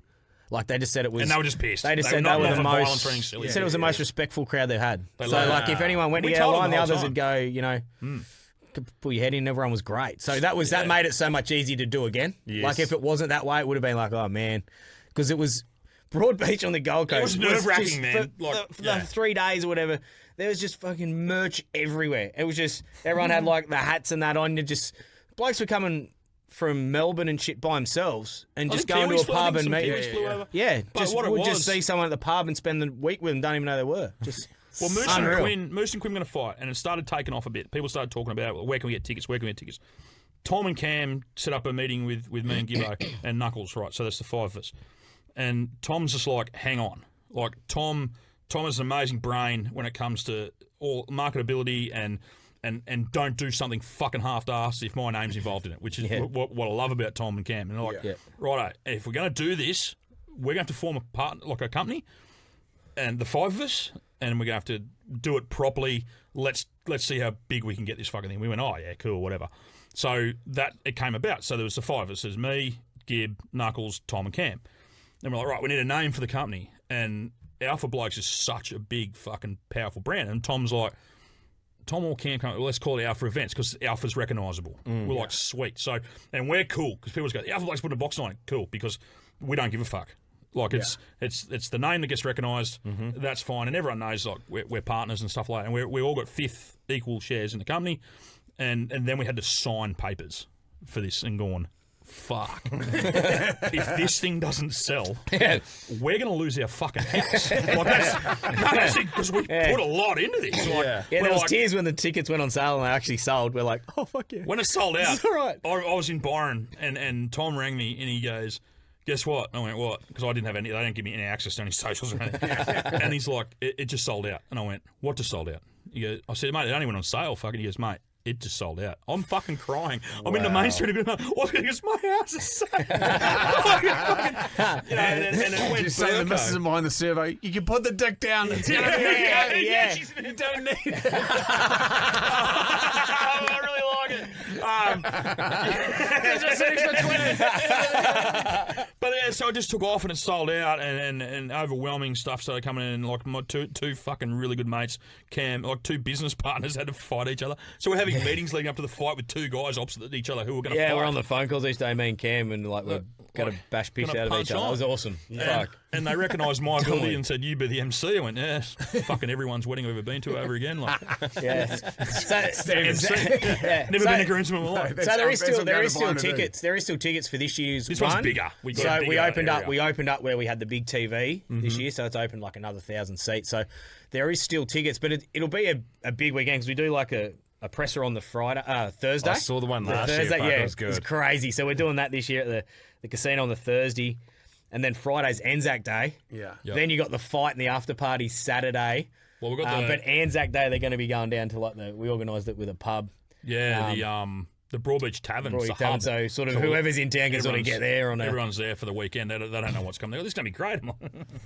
[SPEAKER 1] Like they just said it was,
[SPEAKER 2] and they were just pissed.
[SPEAKER 1] They just
[SPEAKER 2] They
[SPEAKER 1] said
[SPEAKER 2] were
[SPEAKER 1] they were
[SPEAKER 2] not
[SPEAKER 1] the
[SPEAKER 2] for violence
[SPEAKER 1] most.
[SPEAKER 2] or anything silly.
[SPEAKER 1] They said it was the most respectful crowd they've had.
[SPEAKER 2] They
[SPEAKER 1] So
[SPEAKER 2] loved
[SPEAKER 1] like
[SPEAKER 2] it.
[SPEAKER 1] if anyone went to
[SPEAKER 2] We
[SPEAKER 1] get out
[SPEAKER 2] told
[SPEAKER 1] of line,
[SPEAKER 2] them
[SPEAKER 1] the
[SPEAKER 2] the whole
[SPEAKER 1] others would go, you know, pull your head in. Everyone was great. So that made it so much easier to do again.
[SPEAKER 3] Yes.
[SPEAKER 1] Like if it wasn't that way, it would have been like, oh man, because it was Broadbeach on the Gold Coast.
[SPEAKER 2] It was nerve-wracking,
[SPEAKER 1] just
[SPEAKER 2] man.
[SPEAKER 1] For the 3 days or whatever, there was just fucking merch everywhere. It was just everyone had like the hats and that on. You just blokes were coming from Melbourne and shit by themselves and just going to a pub and meet. Yeah, just would just see someone at the pub and spend the week with them. Don't even know they were. Just
[SPEAKER 2] well, Moose
[SPEAKER 1] unreal.
[SPEAKER 2] and Quinn going to fight, and it started taking off a bit. People started talking about, well, where can we get tickets? Where can we get tickets? Tom and Cam set up a meeting with me and Gibbo and Knuckles, right? So that's the 5 of us. And Tom's just like, hang on. Like, Tom has an amazing brain when it comes to all marketability and don't do something fucking half-assed if my name's involved in it, which is what I love about Tom and Cam. And they're like, righto, if we're going to do this, we're going to have to form a partner, like a company, and the 5 of us, and we're going to have to do it properly. Let's see how big we can get this fucking thing. We went, oh, yeah, cool, whatever. So it came about. So there was the 5 of us. There's me, Gib, Knuckles, Tom, and Cam. And we're like, right, we need a name for the company. And Alpha Blokes is such a big, fucking powerful brand. And Tom's like, Tom or Cam, well, let's call it Alpha Events because Alpha's recognisable. We're like, sweet. So, and we're cool because people just go, the Alpha Blokes put a box on it. Cool, because we don't give a fuck. Like, it's the name that gets recognised. That's fine. And everyone knows, like, we're partners and stuff like that. And we all got 5th equal shares in the company. And then we had to sign papers for this and gone, fuck. If this thing doesn't sell, we're going to lose our fucking house. Like, that's it, because we put a lot into this. Like,
[SPEAKER 1] there was tears when the tickets went on sale and they actually sold. We're like, oh, fuck yeah.
[SPEAKER 2] When it sold out,
[SPEAKER 1] It's all right.
[SPEAKER 2] I was in Byron and Tom rang me and he goes, guess what? I went, what? Because I didn't have any, they didn't give me any access to any socials or anything. And he's like, it just sold out. And I went, what just sold out? He goes, I said, mate, it only went on sale. Fucking, he goes, mate, it just sold out. I'm fucking crying. I'm in the main street. Because my house is sold. And it went
[SPEAKER 4] Just say the missus of mine the survey. You can put the dick down. It's gonna be okay. You don't need it.
[SPEAKER 2] I really like it.
[SPEAKER 4] Just an extra 20.
[SPEAKER 2] But yeah, so I just took off and it sold out, and overwhelming stuff started coming in. Like my two fucking really good mates, Cam, like 2 business partners had to fight each other. So we're having meetings leading up to the fight with 2 guys opposite each other who were going to fight.
[SPEAKER 1] Yeah, we're on the phone calls each day, me and Cam, and like we're going to bash piss out of each other. It was awesome. Fuck.
[SPEAKER 2] And they recognised my ability and said, you be the MC. I went, yeah, fucking everyone's wedding I've ever been to over again. Like,
[SPEAKER 1] Yeah.
[SPEAKER 2] never been to groomsmen in my life.
[SPEAKER 1] So there is
[SPEAKER 4] That's
[SPEAKER 1] still
[SPEAKER 4] what going to
[SPEAKER 1] tickets. There is still tickets for this year's
[SPEAKER 2] This
[SPEAKER 1] one.
[SPEAKER 2] one's bigger. We
[SPEAKER 1] opened up where we had the big TV this year, so it's opened like another 1,000 seats. So there is still tickets, but it'll be a big weekend because we do like a presser on the Thursday.
[SPEAKER 3] I saw the one last year.
[SPEAKER 1] Thursday,
[SPEAKER 3] Fuck,
[SPEAKER 1] yeah,
[SPEAKER 3] it was good.
[SPEAKER 1] it's crazy. So we're doing that this year at the casino on the Thursday, and then Friday's Anzac Day.
[SPEAKER 4] Yeah.
[SPEAKER 2] Yep.
[SPEAKER 1] Then you got the fight and the after party Saturday.
[SPEAKER 2] Well, we've got
[SPEAKER 1] but Anzac Day they're going to be going down to we organised it with a pub.
[SPEAKER 2] the Broadbeach Tavern.
[SPEAKER 1] Broadbeach Tavern, so sort of whoever's in town can sort of get there on
[SPEAKER 2] everyone's there for the weekend. They don't know what's coming. They go, this is going to be great.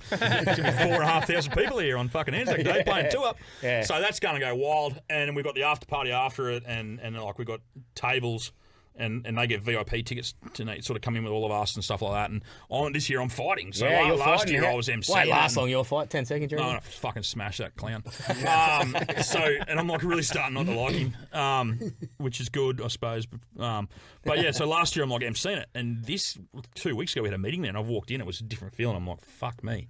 [SPEAKER 2] There's going to be 4,500 people here on fucking Anzac Day playing 2-up.
[SPEAKER 1] Yeah.
[SPEAKER 2] So that's going to go wild. And we've got the after party after it, and like we've got tables. And they get VIP tickets to sort of come in with all of us and stuff like that. And this year I'm fighting. So
[SPEAKER 1] you're
[SPEAKER 2] last
[SPEAKER 1] fighting,
[SPEAKER 2] year
[SPEAKER 1] yeah.
[SPEAKER 2] I was MC.
[SPEAKER 1] Wait, last long your fight? 10 seconds,
[SPEAKER 2] No, fucking smash that clown. And I'm like really starting not to like him, which is good, I suppose. But yeah, so last year I'm like emceeing it. And 2 weeks ago we had a meeting there and I've walked in, it was a different feeling. I'm like, fuck me.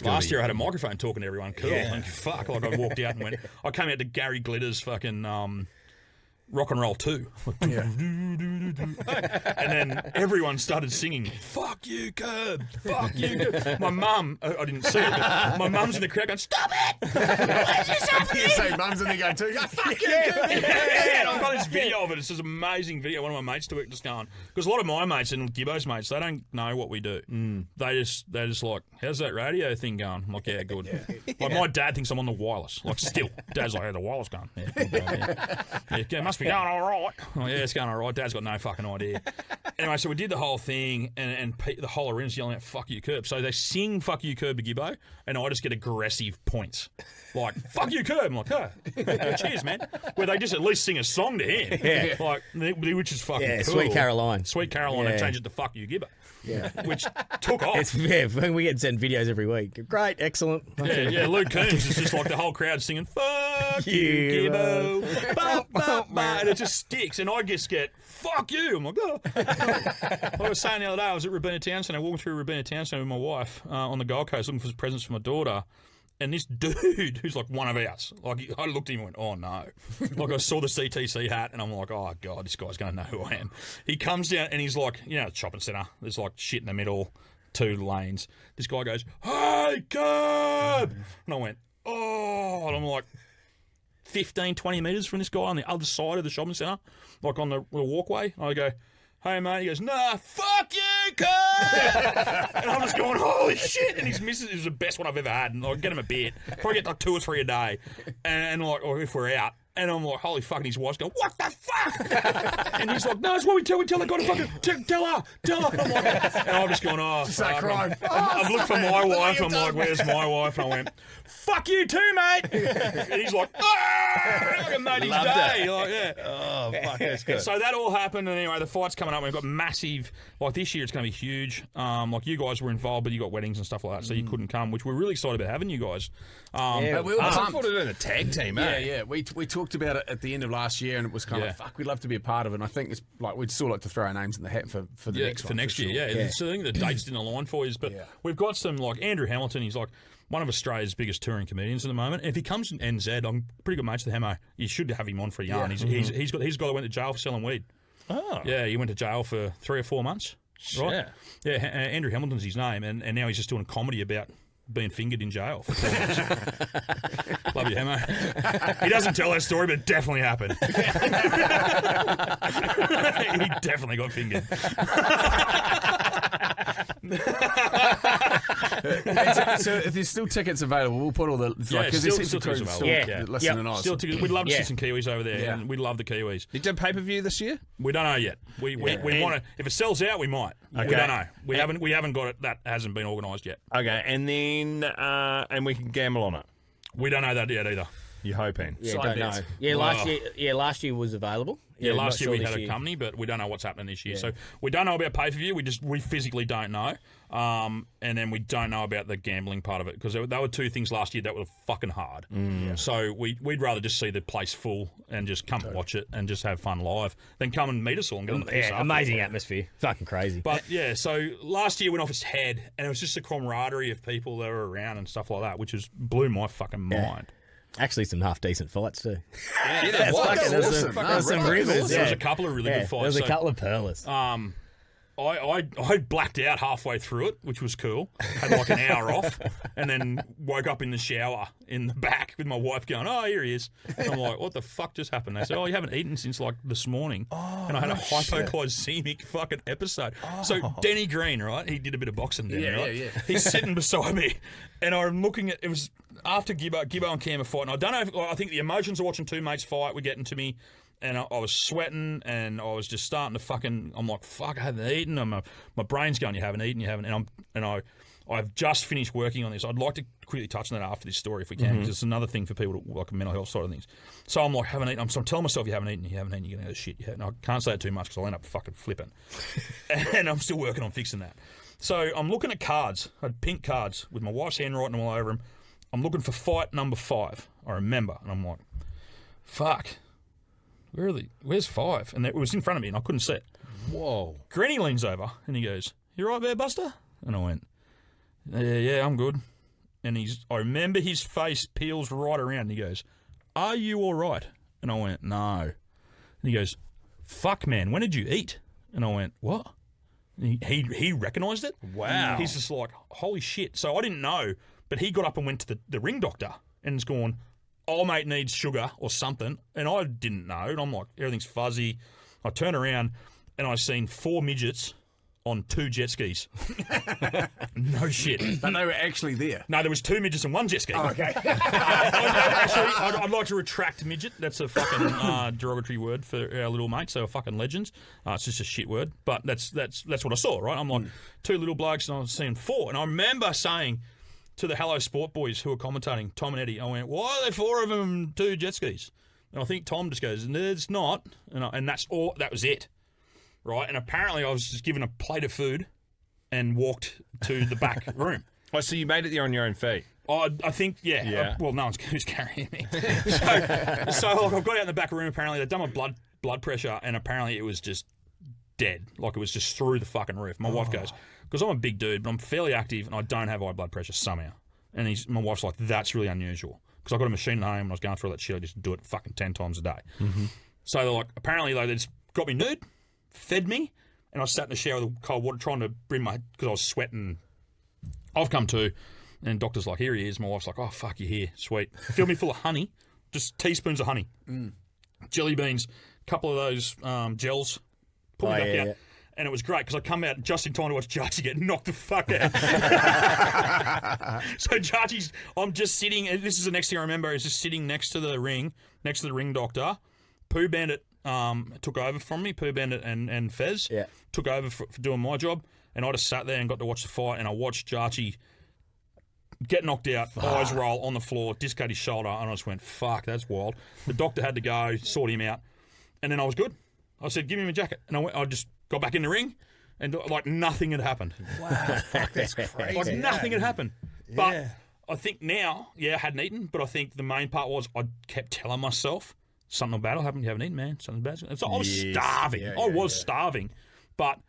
[SPEAKER 2] Last year I had a microphone talking to everyone. Cool.
[SPEAKER 1] Yeah.
[SPEAKER 2] And fuck, like I walked out and went. I came out to Gary Glitter's fucking Rock and Roll 2. And then everyone started singing, "Fuck you, Kirb! Fuck you, Kirb!" My mum, I didn't see it, but my mum's in the crowd going, "Stop it! What's this happening?"
[SPEAKER 4] You say mum's in there going too. Fuck you.
[SPEAKER 2] And I've got this video of it. It's this amazing video. One of my mates to it just going, because a lot of my mates and Gibbo's mates, they don't know what we do. They're just like, "How's that radio thing going?" I'm like, "Yeah, good." Like my dad thinks I'm on the wireless. Like still, Dad's like, "Hey, the wireless going." Yeah, it must be going all right. Oh, yeah, it's going all right. Dad's got no fucking idea. Anyway, so we did the whole thing, and the whole arena's yelling out, "Fuck you, Kirb." So they sing "Fuck you, Kirb" to Gibbo, and I just get aggressive points. Like, "Fuck you, Kirb." I'm like, "Oh, cheers, man." Where they just at least sing a song to him.
[SPEAKER 1] Yeah.
[SPEAKER 2] Like, which is fucking cool.
[SPEAKER 1] Sweet Caroline.
[SPEAKER 2] Sweet Caroline,
[SPEAKER 1] Yeah.
[SPEAKER 2] and change it to "Fuck you, Gibbo."
[SPEAKER 1] Yeah.
[SPEAKER 2] Which took off.
[SPEAKER 1] We get sent videos every week. Great, excellent.
[SPEAKER 2] Yeah, Luke Coombs is just like the whole crowd singing "Fuck you, Gibbo," Ba, ba, ba, and it just sticks. And I just get "Fuck you." I'm like, oh. I was saying the other day, I was at Robina Town Centre, walking through Robina Town Centre with my wife on the Gold Coast, looking for presents for my daughter. And this dude, who's like one of ours, like I looked at him and went, "Oh no!" Like I saw the CTC hat, and I'm like, "Oh god, this guy's going to know who I am." He comes down and he's like, you know, the shopping centre. There's like shit in the middle, 2 lanes. This guy goes, "Hey, Kirb!" And I went, "Oh!" And I'm like 15, 20 metres from this guy on the other side of the shopping centre, like on the walkway. I go, "Hey, mate." He goes, "Nah, fuck you, Kirb!" And I'm just going, "Holy shit!" And his missus is the best one I've ever had. And I get him a beer. Probably get like 2 or 3 a day. And like, or if we're out. And I'm like, "Holy fuck!" And his wife's going, "What the fuck?" And he's like, "No, it's what we tell the guy to fucking tell her. I'm like, and I'm just going, "Oh,
[SPEAKER 4] Start
[SPEAKER 2] fuck."
[SPEAKER 4] crying.
[SPEAKER 2] I've looked for my wife. I'm like, "Where's my wife?" And I went, "Fuck you too, mate." And he's like, "Ah!" I made his day. Like, yeah.
[SPEAKER 3] Oh, fuck, that's good.
[SPEAKER 2] So that all happened, and anyway, the fight's coming up. We've got massive, like this year, it's going to be huge. Like you guys were involved, but you got weddings and stuff like that, so you couldn't come, which we're really excited about having you guys.
[SPEAKER 4] But we were
[SPEAKER 3] I
[SPEAKER 4] pumped.
[SPEAKER 3] thought it was a tag team, eh?
[SPEAKER 4] Yeah. We talked about it at the end of last year, and it was kind of like, fuck, we'd love to be a part of it. And I think it's like we'd still like to throw our names in the hat for the next one.
[SPEAKER 2] For next year,
[SPEAKER 4] sure.
[SPEAKER 2] yeah. So I think the dates didn't align for you, but we've got some, like Andrew Hamilton, he's like one of Australia's biggest touring comedians at the moment. And if he comes in NZ, I'm pretty good mates with Hamo. You should have him on for a yarn. He's got the guy that went to jail for selling weed.
[SPEAKER 3] Oh.
[SPEAKER 2] Yeah, he went to jail for 3 or 4 months. Right? Yeah, Andrew Hamilton's his name, and now he's just doing comedy about being fingered in jail for 4 months. Love you, Hamo. He doesn't tell that story, but it definitely happened. He definitely got fingered.
[SPEAKER 4] So if there's still tickets available, we'll put all the
[SPEAKER 2] still tickets available.
[SPEAKER 1] Yeah.
[SPEAKER 4] listening on.
[SPEAKER 2] Still tickets. We'd love to see some Kiwis over there, and we'd love the Kiwis.
[SPEAKER 3] You did pay-per-view this year?
[SPEAKER 2] We don't know yet. We want to. If it sells out, we might.
[SPEAKER 3] Okay.
[SPEAKER 2] We don't know. We haven't got it. That hasn't been organised yet.
[SPEAKER 3] Okay, and then and we can gamble on it.
[SPEAKER 2] We don't know that yet either.
[SPEAKER 3] You're hoping.
[SPEAKER 1] Yeah,
[SPEAKER 2] Side
[SPEAKER 1] don't
[SPEAKER 2] bets.
[SPEAKER 1] know. Yeah, last year was available.
[SPEAKER 2] Yeah,
[SPEAKER 1] not
[SPEAKER 2] last year
[SPEAKER 1] sure
[SPEAKER 2] we
[SPEAKER 1] this
[SPEAKER 2] had a
[SPEAKER 1] year.
[SPEAKER 2] company, but we don't know what's happening this year. So we don't know about pay-per-view. We physically don't know. And then we don't know about the gambling part of it, because there were 2 things last year that were fucking hard. So we'd rather just see the place full and just come and watch it and just have fun live than come and meet us all and get on the piss
[SPEAKER 1] Yeah,
[SPEAKER 2] after.
[SPEAKER 1] amazing atmosphere. Fucking crazy.
[SPEAKER 2] But yeah, so last year went off its head, and it was just the camaraderie of people that were around and stuff like that, which blew my fucking mind.
[SPEAKER 1] Actually, some half decent fights too.
[SPEAKER 3] Yeah,
[SPEAKER 1] There's
[SPEAKER 4] awesome.
[SPEAKER 1] some rivers.
[SPEAKER 2] There was a couple of really good fights.
[SPEAKER 1] There's a
[SPEAKER 2] So,
[SPEAKER 1] couple of pearlers.
[SPEAKER 2] I blacked out halfway through it, which was cool. Had like an hour off, and then woke up in the shower in the back with my wife going, "Oh, here he is." And I'm like, "What the fuck just happened?" They said, "Oh, you haven't eaten since like this morning." And I had a hypoglycemic fucking episode. So Denny Green, right? He did a bit of boxing, Denny, right?
[SPEAKER 4] yeah.
[SPEAKER 2] He's sitting beside me, and I'm looking at it was after Gibbo and Cam are fighting. I don't know. I think the emotions of watching 2 mates fight were getting to me. And I was sweating, and I was just starting to fucking. I'm like, fuck, I haven't eaten. My brain's going, you haven't eaten, you haven't. I've just finished working on this. I'd like to quickly touch on that after this story if we can, because it's another thing for people to, like a mental health side of things. So I'm like, haven't eaten. I'm telling myself you haven't eaten, you're going to go shit. I can't say it too much because I'll end up fucking flipping. And I'm still working on fixing that. So I'm looking at cards. I had pink cards with my wife's handwriting all over them. I'm looking for fight number 5. I remember, and I'm like, fuck. Where's 5? And it was in front of me, and I couldn't see it.
[SPEAKER 3] Whoa.
[SPEAKER 2] Granny leans over, and he goes, "You right there, Buster?" And I went, "Yeah, I'm good." and I remember his face peels right around, and he goes, "Are you all right?" And I went, "No." And he goes, "Fuck, man, when did you eat?" And I went, "What?" And he recognised it.
[SPEAKER 3] Wow.
[SPEAKER 2] He's just like, holy shit. So I didn't know, but he got up and went to the ring doctor and has gone, "Oh, mate needs sugar or something." And I didn't know. And I'm like, everything's fuzzy. I turn around and I seen 4 midgets on 2 jet skis. No shit.
[SPEAKER 4] But they were actually there.
[SPEAKER 2] No, there was 2 midgets and 1 jet ski.
[SPEAKER 4] Oh, okay.
[SPEAKER 2] Actually, I'd like to retract midget. That's a fucking derogatory word for our little mates. They were fucking legends. It's just a shit word, but that's what I saw, right? I'm like 2 little blokes, and I was seeing 4, and I remember saying to the Hello Sport boys who were commentating, Tom and Eddie, I went, "Why are there 4 of them 2 jet skis?" And I think Tom just goes, "No, it's not," and that's all. That was it. Right, and apparently I was just given a plate of food and walked to the back room.
[SPEAKER 3] Oh, so you made it there on your own feet?
[SPEAKER 2] I think, yeah.
[SPEAKER 3] Yeah.
[SPEAKER 2] Well, no one's who's carrying me. so I've got out in the back room. Apparently, they'd done my blood pressure, and apparently it was just dead. Like it was just through the fucking roof. My wife goes, because I'm a big dude, but I'm fairly active, and I don't have high blood pressure somehow. And my wife's like, "That's really unusual." Because I got a machine at home, and I was going through all that shit. I just do it fucking 10 times a day. Mm-hmm. So they're like, apparently, they just got me nude, fed me, and I sat in the shower with the cold water trying to bring because I was sweating. I've come to, and doctor's like, "Here he is." My wife's like, "Oh, fuck, you're here. Sweet." Filled me full of honey, just teaspoons of honey. Jelly beans, a couple of those gels, put me back out. Yeah. And it was great because I come out just in time to watch Jarchi get knocked the fuck out. So I'm just sitting, and this is the next thing I remember, is just sitting next to the ring doctor. Pooh Bandit took over from me. Pooh Bandit and Fez took over for doing my job, and I just sat there and got to watch the fight, and I watched Jarchi get knocked out, eyes roll on the floor, dislocate his shoulder, and I just went, "Fuck, that's wild." The doctor had to go sort him out, and then I was good. I said, "Give me my jacket," and I just got back in the ring, and like nothing had happened.
[SPEAKER 4] Wow, fuck, that's crazy.
[SPEAKER 2] Like nothing had happened. But I think now, I hadn't eaten, but I think the main part was I kept telling myself, something bad will happen. You haven't eaten, man. Something bad. So I was starving. I was starving, but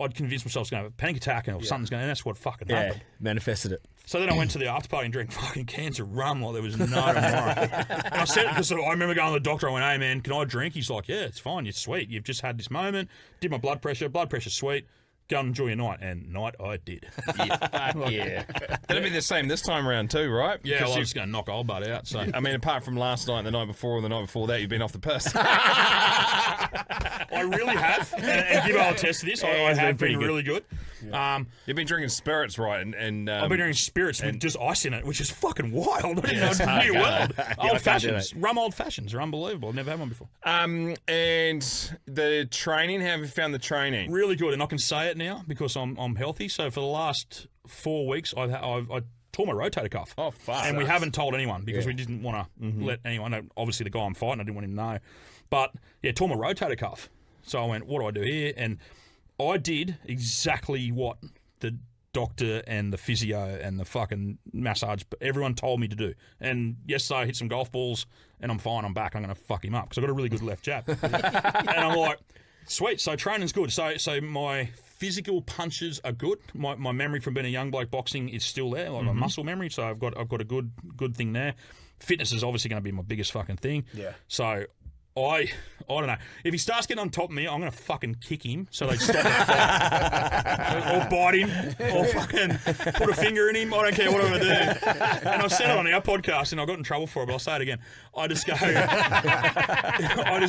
[SPEAKER 2] I'd convinced myself I was going to have a panic attack or something's going to, and that's what fucking happened.
[SPEAKER 1] Manifested it.
[SPEAKER 2] So then I went to the after party and drank fucking cans of rum like there was no tomorrow. And I said it because I remember going to the doctor. I went, "Hey, man, can I drink?" He's like, "Yeah, it's fine. You're sweet. You've just had this moment. Did my blood pressure. Blood pressure's sweet. Go and enjoy your night." And night I did.
[SPEAKER 3] Yeah. That'll be the same this time around too, right?
[SPEAKER 2] Yeah, well, I was going to knock old butt out. So
[SPEAKER 3] I mean, apart from last night, the night before, and the night before that, you've been off the piss.
[SPEAKER 2] I really have. And Gibbo will attest to this. I have been really good.
[SPEAKER 3] Yeah. You've been drinking spirits, right? And
[SPEAKER 2] I've been drinking spirits with just ice in it, which is fucking wild. I didn't know it's a new world. Old fashions. Rum old fashions are unbelievable. I've never had one before.
[SPEAKER 3] And the training, how have you found the training?
[SPEAKER 2] Really good. And I can say it now because I'm healthy. So for the last 4 weeks, I tore my rotator cuff.
[SPEAKER 3] Oh, fuck.
[SPEAKER 2] And we haven't told anyone because we didn't want to let anyone know. Obviously, the guy I'm fighting, I didn't want him to know. But, tore my rotator cuff. So I went, what do I do here? And I did exactly what the doctor and the physio and the fucking massage, everyone told me to do. And yesterday I hit some golf balls and I'm fine. I'm back. I'm going to fuck him up because I've got a really good left jab. And I'm like, sweet. So training's good. So my physical punches are good. My memory from being a young bloke boxing is still there, like my muscle memory. So I've got a good thing there. Fitness is obviously going to be my biggest fucking thing. Yeah. So I don't know. If he starts getting on top of me, I'm going to fucking kick him so they stop the fight. Or bite him. Or fucking put a finger in him. I don't care what I'm going to do. And I said it on our podcast and I got in trouble for it, but I'll say it again. I just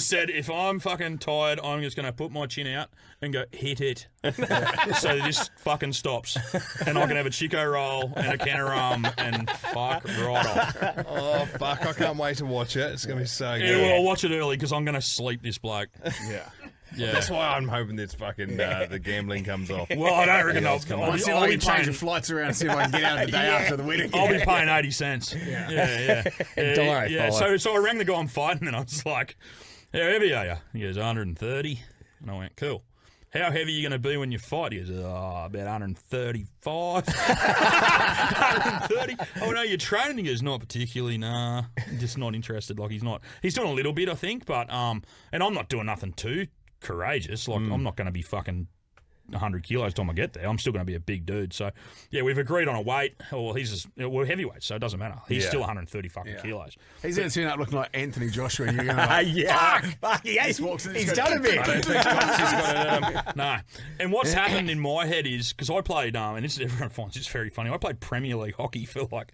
[SPEAKER 2] said, if I'm fucking tired, I'm just going to put my chin out and go, hit it. So this fucking stops. And I can have a Chico roll and a can of rum and fuck right off.
[SPEAKER 3] Oh, fuck. I can't wait to watch it. It's going to be so good.
[SPEAKER 2] Yeah, well, I'll watch it early because I'm going to sleep this bloke.
[SPEAKER 3] Yeah. That's why I'm hoping this fucking the gambling comes off.
[SPEAKER 2] Well, I don't reckon I'll
[SPEAKER 4] be changing flights around, see if I can get out the day after the wedding.
[SPEAKER 2] I'll be paying 80 cents. Yeah. So I rang the guy I'm fighting and I was like, "How heavy are you?" He goes, 130. And I went, "Cool. How heavy are you going to be when you fight?" He goes, about 135. 130. Oh, no, you're training? He goes, "Not particularly, nah. Just not interested." Like, he's doing a little bit, I think, but, and I'm not doing nothing too courageous. Like, I'm not going to be fucking 100 kilos time I get there. I'm still going to be a big dude. So, yeah, we've agreed on a weight. Well, we're heavyweight, so it doesn't matter. He's still 130 fucking kilos.
[SPEAKER 4] He's going to turn up looking like Anthony Joshua, and you're going to
[SPEAKER 1] Fuck, he's done a bit.
[SPEAKER 2] I don't think Dunc has got it. No. And what's happened in my head is, because I played, and this is everyone finds it's very funny, I played Premier League hockey for like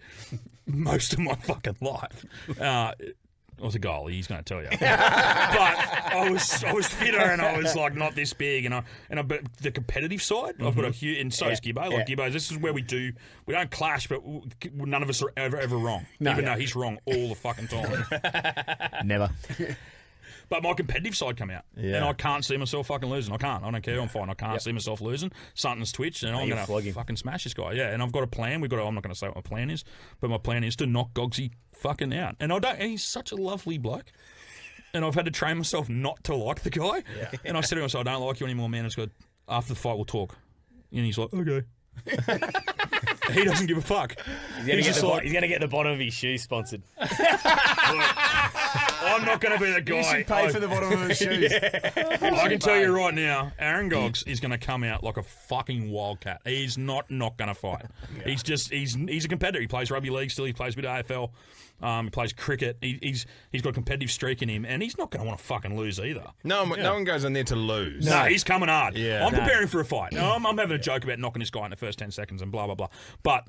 [SPEAKER 2] most of my fucking life. I was a goalie, he's going to tell you. But I was fitter and I was like not this big, but the competitive side, I've got a huge, and so is Gibbo. Like Gibbo, this is where we don't clash, but none of us are ever wrong. Even though he's wrong all the fucking time.
[SPEAKER 1] Never.
[SPEAKER 2] But my competitive side come out, and I can't see myself fucking losing. I can't. I don't care. I'm fine. I can't see myself losing. Something's twitched, and I'm going to fucking smash this guy. Yeah, and I've got a plan. I'm not going to say what my plan is, but my plan is to knock Gogsy fucking out. And And he's such a lovely bloke. And I've had to train myself not to like the guy. Yeah. And I said to him, I don't like you anymore, man. It's good. After the fight, we'll talk. And he's like, okay. He doesn't give a fuck.
[SPEAKER 1] He's going to get the bottom of his shoe sponsored.
[SPEAKER 2] I'm not going to be the guy.
[SPEAKER 4] You should pay for the bottom of his shoes.
[SPEAKER 2] I can tell you right now, Aaron Goggs is going to come out like a fucking wildcat. He's not going to fight. Yeah. He's a competitor. He plays rugby league still. He plays a bit of AFL. He plays cricket. He's got a competitive streak in him, and he's not going to want to fucking lose either.
[SPEAKER 3] No one goes in there to lose.
[SPEAKER 2] No, he's coming hard.
[SPEAKER 3] Yeah.
[SPEAKER 2] I'm preparing for a fight. I'm having a joke about knocking this guy in the first 10 seconds and blah, blah, blah. But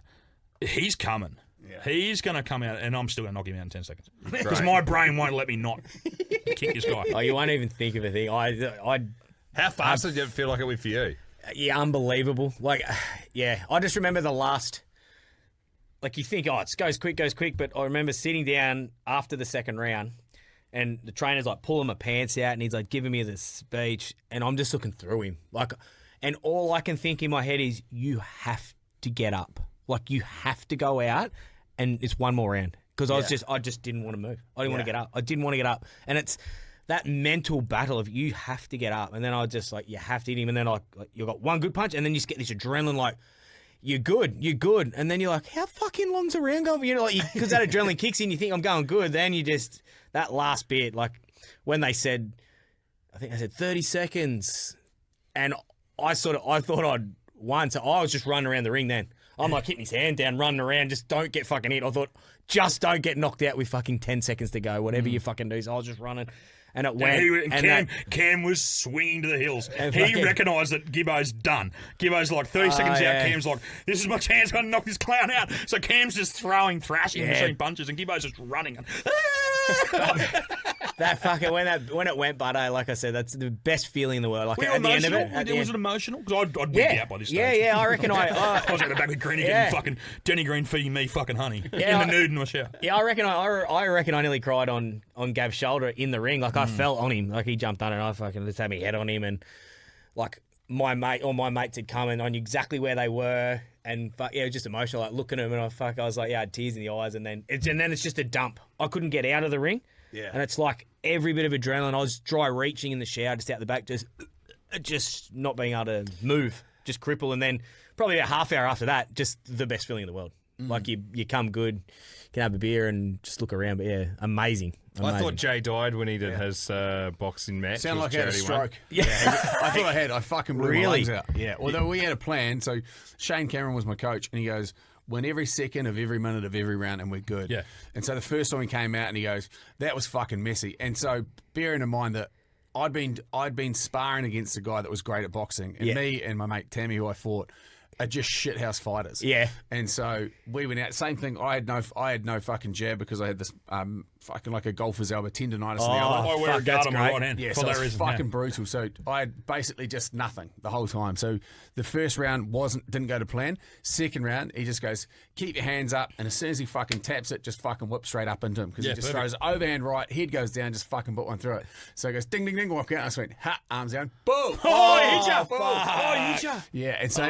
[SPEAKER 2] he's coming. Yeah. He's going to come out, and I'm still going to knock him out in 10 seconds. Because my brain won't let me not kick this guy.
[SPEAKER 1] Oh, you won't even think of a thing.
[SPEAKER 3] How fast did it feel like it went for you?
[SPEAKER 1] Yeah, unbelievable. Like, yeah, I just remember the last... Like, you think, it goes quick, but I remember sitting down after the second round, and the trainer's, like, pulling my pants out, and he's, like, giving me this speech, and I'm just looking through him. Like, and all I can think in my head is, you have to get up. Like, you have to go out, and it's one more round. Because I just didn't want to move. I didn't want to get up. I didn't want to get up. And it's that mental battle of you have to get up. And then I just, like, you have to hit him. And then, like you've got one good punch, and then you just get this adrenaline, like, you're good. And then you're like, how fucking long's the round going? You know, like, because that adrenaline kicks in, you think I'm going good. Then you just, that last bit, like, when they said, I think they said 30 seconds. And I thought I'd won. So I was just running around the ring then. I'm like hitting his hand down, running around, just don't get fucking hit. I thought, just don't get knocked out with fucking 10 seconds to go, whatever you fucking do. So I was just running, and it went.
[SPEAKER 2] Cam was swinging to the hills. He recognised that Gibbo's done. Gibbo's like 30 seconds out. Cam's like, this is my chance, I'm going to knock this clown out. So Cam's just thrashing machine punches, and Gibbo's just running.
[SPEAKER 1] That fucking when it went, but like I said, that's the best feeling in the world. Like at the end of it,
[SPEAKER 2] was it emotional? Because I'd be out by this stage.
[SPEAKER 1] Yeah. I reckon I
[SPEAKER 2] was at the back with Greeny getting fucking Denny Green feeding me fucking honey in the nude in my shower.
[SPEAKER 1] Yeah, I reckon I nearly cried on Gav's shoulder in the ring. Like I fell on him, like he jumped on it, and I fucking just had my head on him, and like my mates had come, and I knew exactly where they were. And it was just emotional, like looking at him, and I was like, I had tears in the eyes, and then it's just a dump. I couldn't get out of the ring, and it's like every bit of adrenaline. I was dry reaching in the shower, just out the back, just not being able to move, just cripple. And then probably about half hour after that, just the best feeling in the world. Like you come good, can have a beer and just look around. But yeah, amazing.
[SPEAKER 3] I thought Jay died when he did his boxing match.
[SPEAKER 4] Sounded like he had a stroke. Yeah, I thought I fucking blew my lungs out. Yeah, although we had a plan. So Shane Cameron was my coach, and he goes, win every second of every minute of every round, and we're good. Yeah. And so the first time he came out, and he goes, that was fucking messy. And so bearing in mind that I'd been sparring against a guy that was great at boxing, and me and my mate Tammy, who I fought, are just shithouse fighters. Yeah. And so we went out. Same thing. I had no fucking jab because I had this fucking like a golfer's elbow tendonitis in the elbow.
[SPEAKER 2] I wear a guard on my right hand.
[SPEAKER 4] Yeah, so it's fucking brutal. So I had basically just nothing the whole time. So the first round didn't go to plan. Second round, he just goes, keep your hands up, and as soon as he fucking taps it, just fucking whip straight up into him because he just throws overhand right, head goes down, just fucking put one through it. So he goes ding ding ding, walk out. I just went, ha, arms down, boom.
[SPEAKER 2] Oh, he hit you. Oh, he hit you.
[SPEAKER 4] Yeah, and so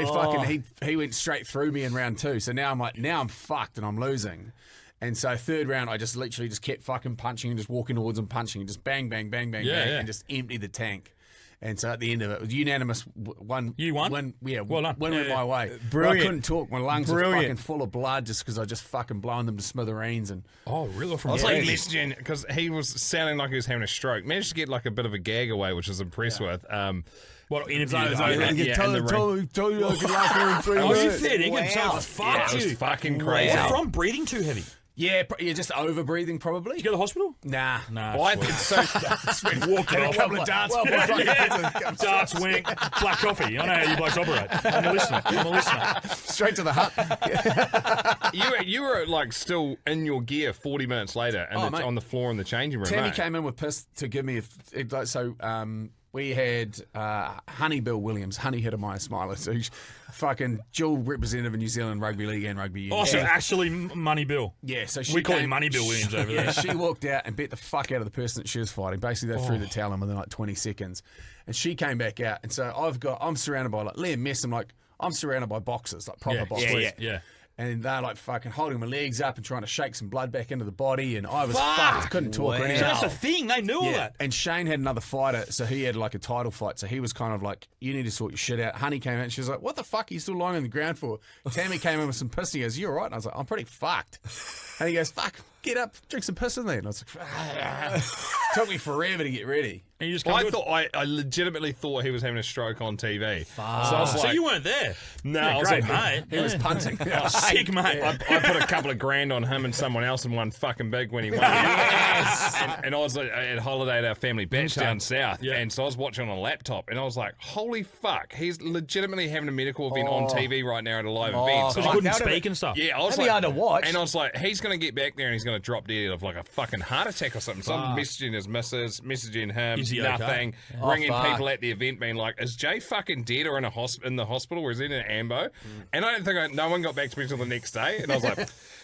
[SPEAKER 4] he went straight through me in round two. So now I'm fucked and I'm losing. And so third round, I just literally just kept fucking punching and just walking towards him, punching and just bang, bang, bang, bang, bang, and just empty the tank. And so at the end of it was unanimous. One.
[SPEAKER 2] You won?
[SPEAKER 4] One, yeah,
[SPEAKER 2] Well done.
[SPEAKER 4] one went
[SPEAKER 2] Yeah.
[SPEAKER 4] my way.
[SPEAKER 1] Brilliant.
[SPEAKER 4] But I couldn't talk. My lungs were
[SPEAKER 1] Brilliant.
[SPEAKER 4] fucking full of blood just because I just fucking blown them to smithereens. And
[SPEAKER 2] Oh, really? From
[SPEAKER 3] I was
[SPEAKER 2] yeah.
[SPEAKER 3] like messaging because he was sounding like he was having a stroke. Managed to get like a bit of a gag away, which I was impressed with.
[SPEAKER 2] What interview?
[SPEAKER 3] Yeah, in the ring.
[SPEAKER 2] Oh, you fair dinkum. So
[SPEAKER 3] Yeah,
[SPEAKER 2] fuck
[SPEAKER 3] it was
[SPEAKER 2] you.
[SPEAKER 3] fucking crazy.
[SPEAKER 2] Wow. From breathing too heavy.
[SPEAKER 4] yeah, just over breathing probably.
[SPEAKER 2] Did you go to the hospital?
[SPEAKER 4] Nah.
[SPEAKER 2] Nah.
[SPEAKER 3] Well, I
[SPEAKER 2] sweet.
[SPEAKER 3] think so.
[SPEAKER 2] Walked it off.
[SPEAKER 4] A couple of darts.
[SPEAKER 2] Darts, wink, black coffee. I know how you blokes operate. I'm a listener.
[SPEAKER 4] Straight to the hut.
[SPEAKER 3] You were like still in your gear 40 minutes later, and
[SPEAKER 4] Oh,
[SPEAKER 3] it's
[SPEAKER 4] mate.
[SPEAKER 3] on the floor in the changing room.
[SPEAKER 4] Tammy
[SPEAKER 3] mate.
[SPEAKER 4] came in with piss to give me we had Honey Bill Williams, Honey Hittermeyer Smiler, so he's fucking dual representative of New Zealand Rugby League and Rugby Union.
[SPEAKER 2] Oh, so actually Money Bill.
[SPEAKER 4] Yeah, so she
[SPEAKER 2] We call him
[SPEAKER 4] came-
[SPEAKER 2] Money Bill Williams over
[SPEAKER 4] Yeah,
[SPEAKER 2] there.
[SPEAKER 4] she walked out and bet the fuck out of the person that she was fighting. Basically, they threw the towel in within like 20 seconds. And she came back out. And so I'm surrounded by like Liam Mess. I'm surrounded by boxers, like proper boxers.
[SPEAKER 2] Yeah.
[SPEAKER 4] And they're like fucking holding my legs up and trying to shake some blood back into the body. And I was fucked. Couldn't talk or anything.
[SPEAKER 2] That's the thing. They knew all
[SPEAKER 4] Yeah,
[SPEAKER 2] that.
[SPEAKER 4] and Shane had another fighter, so he had like a title fight. So he was kind of like, you need to sort your shit out. Honey came out and she was like, what the fuck are you still lying on the ground for? Tammy came in with some piss and he goes, you all right? And I was like, I'm pretty fucked. And he goes, fuck, get up, drink some piss in there. And I was like, took me forever to get ready.
[SPEAKER 2] And you just
[SPEAKER 3] Well,
[SPEAKER 2] come
[SPEAKER 3] I
[SPEAKER 2] to it.
[SPEAKER 3] thought I legitimately thought he was having a stroke on TV. So I was
[SPEAKER 2] So
[SPEAKER 3] like,
[SPEAKER 2] you weren't there.
[SPEAKER 3] no,
[SPEAKER 2] Yeah,
[SPEAKER 3] I was
[SPEAKER 2] great,
[SPEAKER 3] like,
[SPEAKER 2] mate.
[SPEAKER 4] He was punting.
[SPEAKER 2] Sick, mate.
[SPEAKER 3] I put a couple of grand on him and someone else and won fucking big when he won. And I was at holiday at our family bench down south,
[SPEAKER 2] Yeah.
[SPEAKER 3] and so I was watching on a laptop, and I was like, holy fuck, he's legitimately having a medical event on TV right now at a live event. So
[SPEAKER 2] Because you
[SPEAKER 3] I-
[SPEAKER 2] couldn't
[SPEAKER 1] that would've
[SPEAKER 2] speak and stuff.
[SPEAKER 3] yeah, I was
[SPEAKER 1] That'd be
[SPEAKER 3] like,
[SPEAKER 1] hard to watch.
[SPEAKER 3] and I was like, he's going to get back there and he's going to drop dead of like a fucking heart attack or something. So I'm messaging his missus, messaging him,
[SPEAKER 2] Is he okay?
[SPEAKER 3] nothing, ringing people at the event, being like, is Jay fucking dead or in the hospital or is he in an ambo? And I don't think no one got back to me until the next day, and I was like,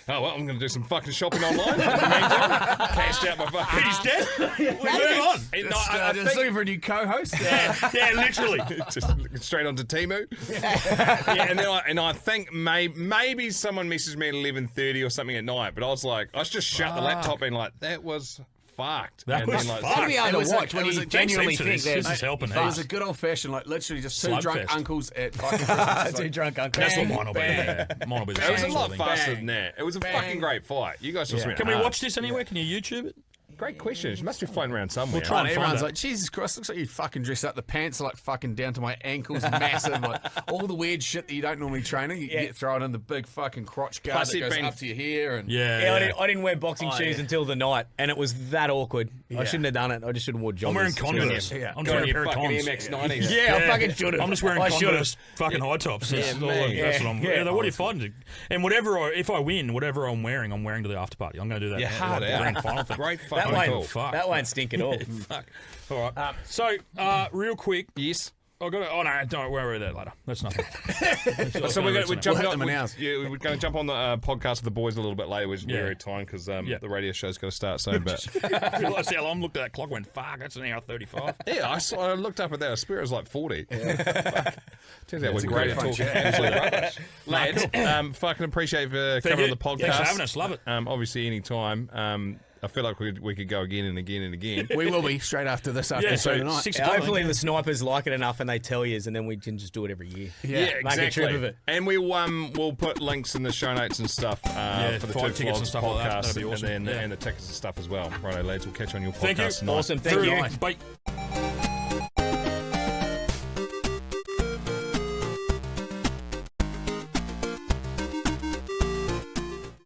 [SPEAKER 3] oh well, I'm going to do some fucking shopping online. In the meantime, cashed out my fucking.
[SPEAKER 2] He's dead. We move on.
[SPEAKER 3] And I
[SPEAKER 4] Just
[SPEAKER 3] think-
[SPEAKER 4] looking for a new co-host.
[SPEAKER 2] Yeah, literally.
[SPEAKER 3] just straight onto Temu. Yeah, and I think maybe someone messaged me at 11:30 or something at night, but I was like, I just shut the laptop and like that was fucked.
[SPEAKER 2] That
[SPEAKER 3] and
[SPEAKER 2] was
[SPEAKER 3] then, like,
[SPEAKER 2] fucked.
[SPEAKER 1] That'd be hard
[SPEAKER 4] It
[SPEAKER 1] to
[SPEAKER 4] was
[SPEAKER 1] watch
[SPEAKER 4] a-
[SPEAKER 1] when
[SPEAKER 4] it was
[SPEAKER 1] you
[SPEAKER 4] a-
[SPEAKER 1] genuinely
[SPEAKER 2] Thanks,
[SPEAKER 1] think
[SPEAKER 2] this
[SPEAKER 1] there's
[SPEAKER 2] is helping.
[SPEAKER 4] It was a good old-fashioned, like literally just two drunk
[SPEAKER 2] Slugfest.
[SPEAKER 4] uncles at fucking Christmas.
[SPEAKER 1] two drunk uncles.
[SPEAKER 2] That's what
[SPEAKER 4] Bang,
[SPEAKER 2] mine will be.
[SPEAKER 4] bang.
[SPEAKER 2] Yeah. Mine will be the
[SPEAKER 3] It was a
[SPEAKER 2] same
[SPEAKER 3] lot
[SPEAKER 2] sort of thing.
[SPEAKER 3] faster than that. It was a fucking great fight. You guys just went.
[SPEAKER 2] Can we
[SPEAKER 3] hard.
[SPEAKER 2] watch this anywhere? Can you YouTube it?
[SPEAKER 3] Great question. It must be floating around somewhere.
[SPEAKER 2] We'll try
[SPEAKER 4] And
[SPEAKER 2] and find
[SPEAKER 4] everyone's
[SPEAKER 2] it.
[SPEAKER 4] like, Jesus Christ, looks like you fucking dressed up. The pants are like fucking down to my ankles, massive. Like all the weird shit that you don't normally train in, you get thrown in the big fucking crotch guard
[SPEAKER 3] Plus
[SPEAKER 4] that
[SPEAKER 3] he'd
[SPEAKER 4] goes
[SPEAKER 3] been-
[SPEAKER 4] up to your hair. And
[SPEAKER 2] Yeah.
[SPEAKER 1] I didn't wear boxing shoes until the night, and it was that awkward. I shouldn't have done it. I just should have worn joggers.
[SPEAKER 2] I'm wearing
[SPEAKER 1] It's really-
[SPEAKER 2] Converse.
[SPEAKER 4] Yeah.
[SPEAKER 2] I'm
[SPEAKER 3] Got
[SPEAKER 2] wearing a
[SPEAKER 3] your
[SPEAKER 2] pair of
[SPEAKER 3] fucking
[SPEAKER 2] Cons.
[SPEAKER 3] Air Max 90s.
[SPEAKER 1] Yeah, I fucking should have.
[SPEAKER 2] I'm just wearing
[SPEAKER 1] I should
[SPEAKER 2] Converse fucking high tops. That's all
[SPEAKER 3] mate.
[SPEAKER 2] that's what I'm.
[SPEAKER 1] Yeah.
[SPEAKER 2] What are you fighting? And if I win, whatever I'm wearing to the after party. I'm going to do that.
[SPEAKER 3] Yeah, hard
[SPEAKER 2] that grand
[SPEAKER 3] out.
[SPEAKER 2] final thing.
[SPEAKER 3] Great
[SPEAKER 1] That
[SPEAKER 3] fucking
[SPEAKER 1] won't,
[SPEAKER 3] cool.
[SPEAKER 2] Fuck.
[SPEAKER 1] that won't stink at all.
[SPEAKER 2] Fuck. All right. So, real quick.
[SPEAKER 3] Yes.
[SPEAKER 2] I got. Oh no, don't worry about that later. That's nothing.
[SPEAKER 3] So we're jumping
[SPEAKER 4] hit them
[SPEAKER 3] on.
[SPEAKER 4] in ours.
[SPEAKER 3] We're going to jump on the podcast with the boys a little bit later, which is
[SPEAKER 2] Yeah.
[SPEAKER 3] very time because
[SPEAKER 2] Yeah.
[SPEAKER 3] the radio show's got to start soon. But
[SPEAKER 2] I realised how long I looked at that clock. Went fuck. That's an hour 35.
[SPEAKER 3] yeah, I looked up at that. I swear it was like 40. Fuck. Turns out we're
[SPEAKER 4] a
[SPEAKER 3] great
[SPEAKER 4] great
[SPEAKER 3] at
[SPEAKER 4] fun
[SPEAKER 3] talking
[SPEAKER 4] chat.
[SPEAKER 3] absolute rubbish. Lads, fucking appreciate for coming
[SPEAKER 2] you.
[SPEAKER 3] on the podcast.
[SPEAKER 2] Thanks for having us. Love it.
[SPEAKER 3] Obviously, any time. I feel like we could go again and again and again.
[SPEAKER 4] we will be straight after this after
[SPEAKER 2] Yeah.
[SPEAKER 4] the show
[SPEAKER 2] So
[SPEAKER 4] tonight.
[SPEAKER 2] 6
[SPEAKER 1] Yeah,
[SPEAKER 2] o'clock.
[SPEAKER 1] hopefully the snipers like it enough and they tell you, and then we can just do it every year.
[SPEAKER 3] Yeah,
[SPEAKER 1] Make a trip of it.
[SPEAKER 3] And we'll put links in the show notes and stuff for the
[SPEAKER 2] flight
[SPEAKER 3] Two
[SPEAKER 2] tickets
[SPEAKER 3] Flogs
[SPEAKER 2] and stuff like that.
[SPEAKER 3] podcast
[SPEAKER 2] That'd be awesome.
[SPEAKER 3] and then
[SPEAKER 2] Yeah.
[SPEAKER 3] and the tickets and stuff as well. Righto, lads, we'll catch you on your
[SPEAKER 2] Thank you.
[SPEAKER 3] podcast tonight.
[SPEAKER 1] Awesome. Thank
[SPEAKER 2] Very
[SPEAKER 1] you.
[SPEAKER 2] nice. Bye.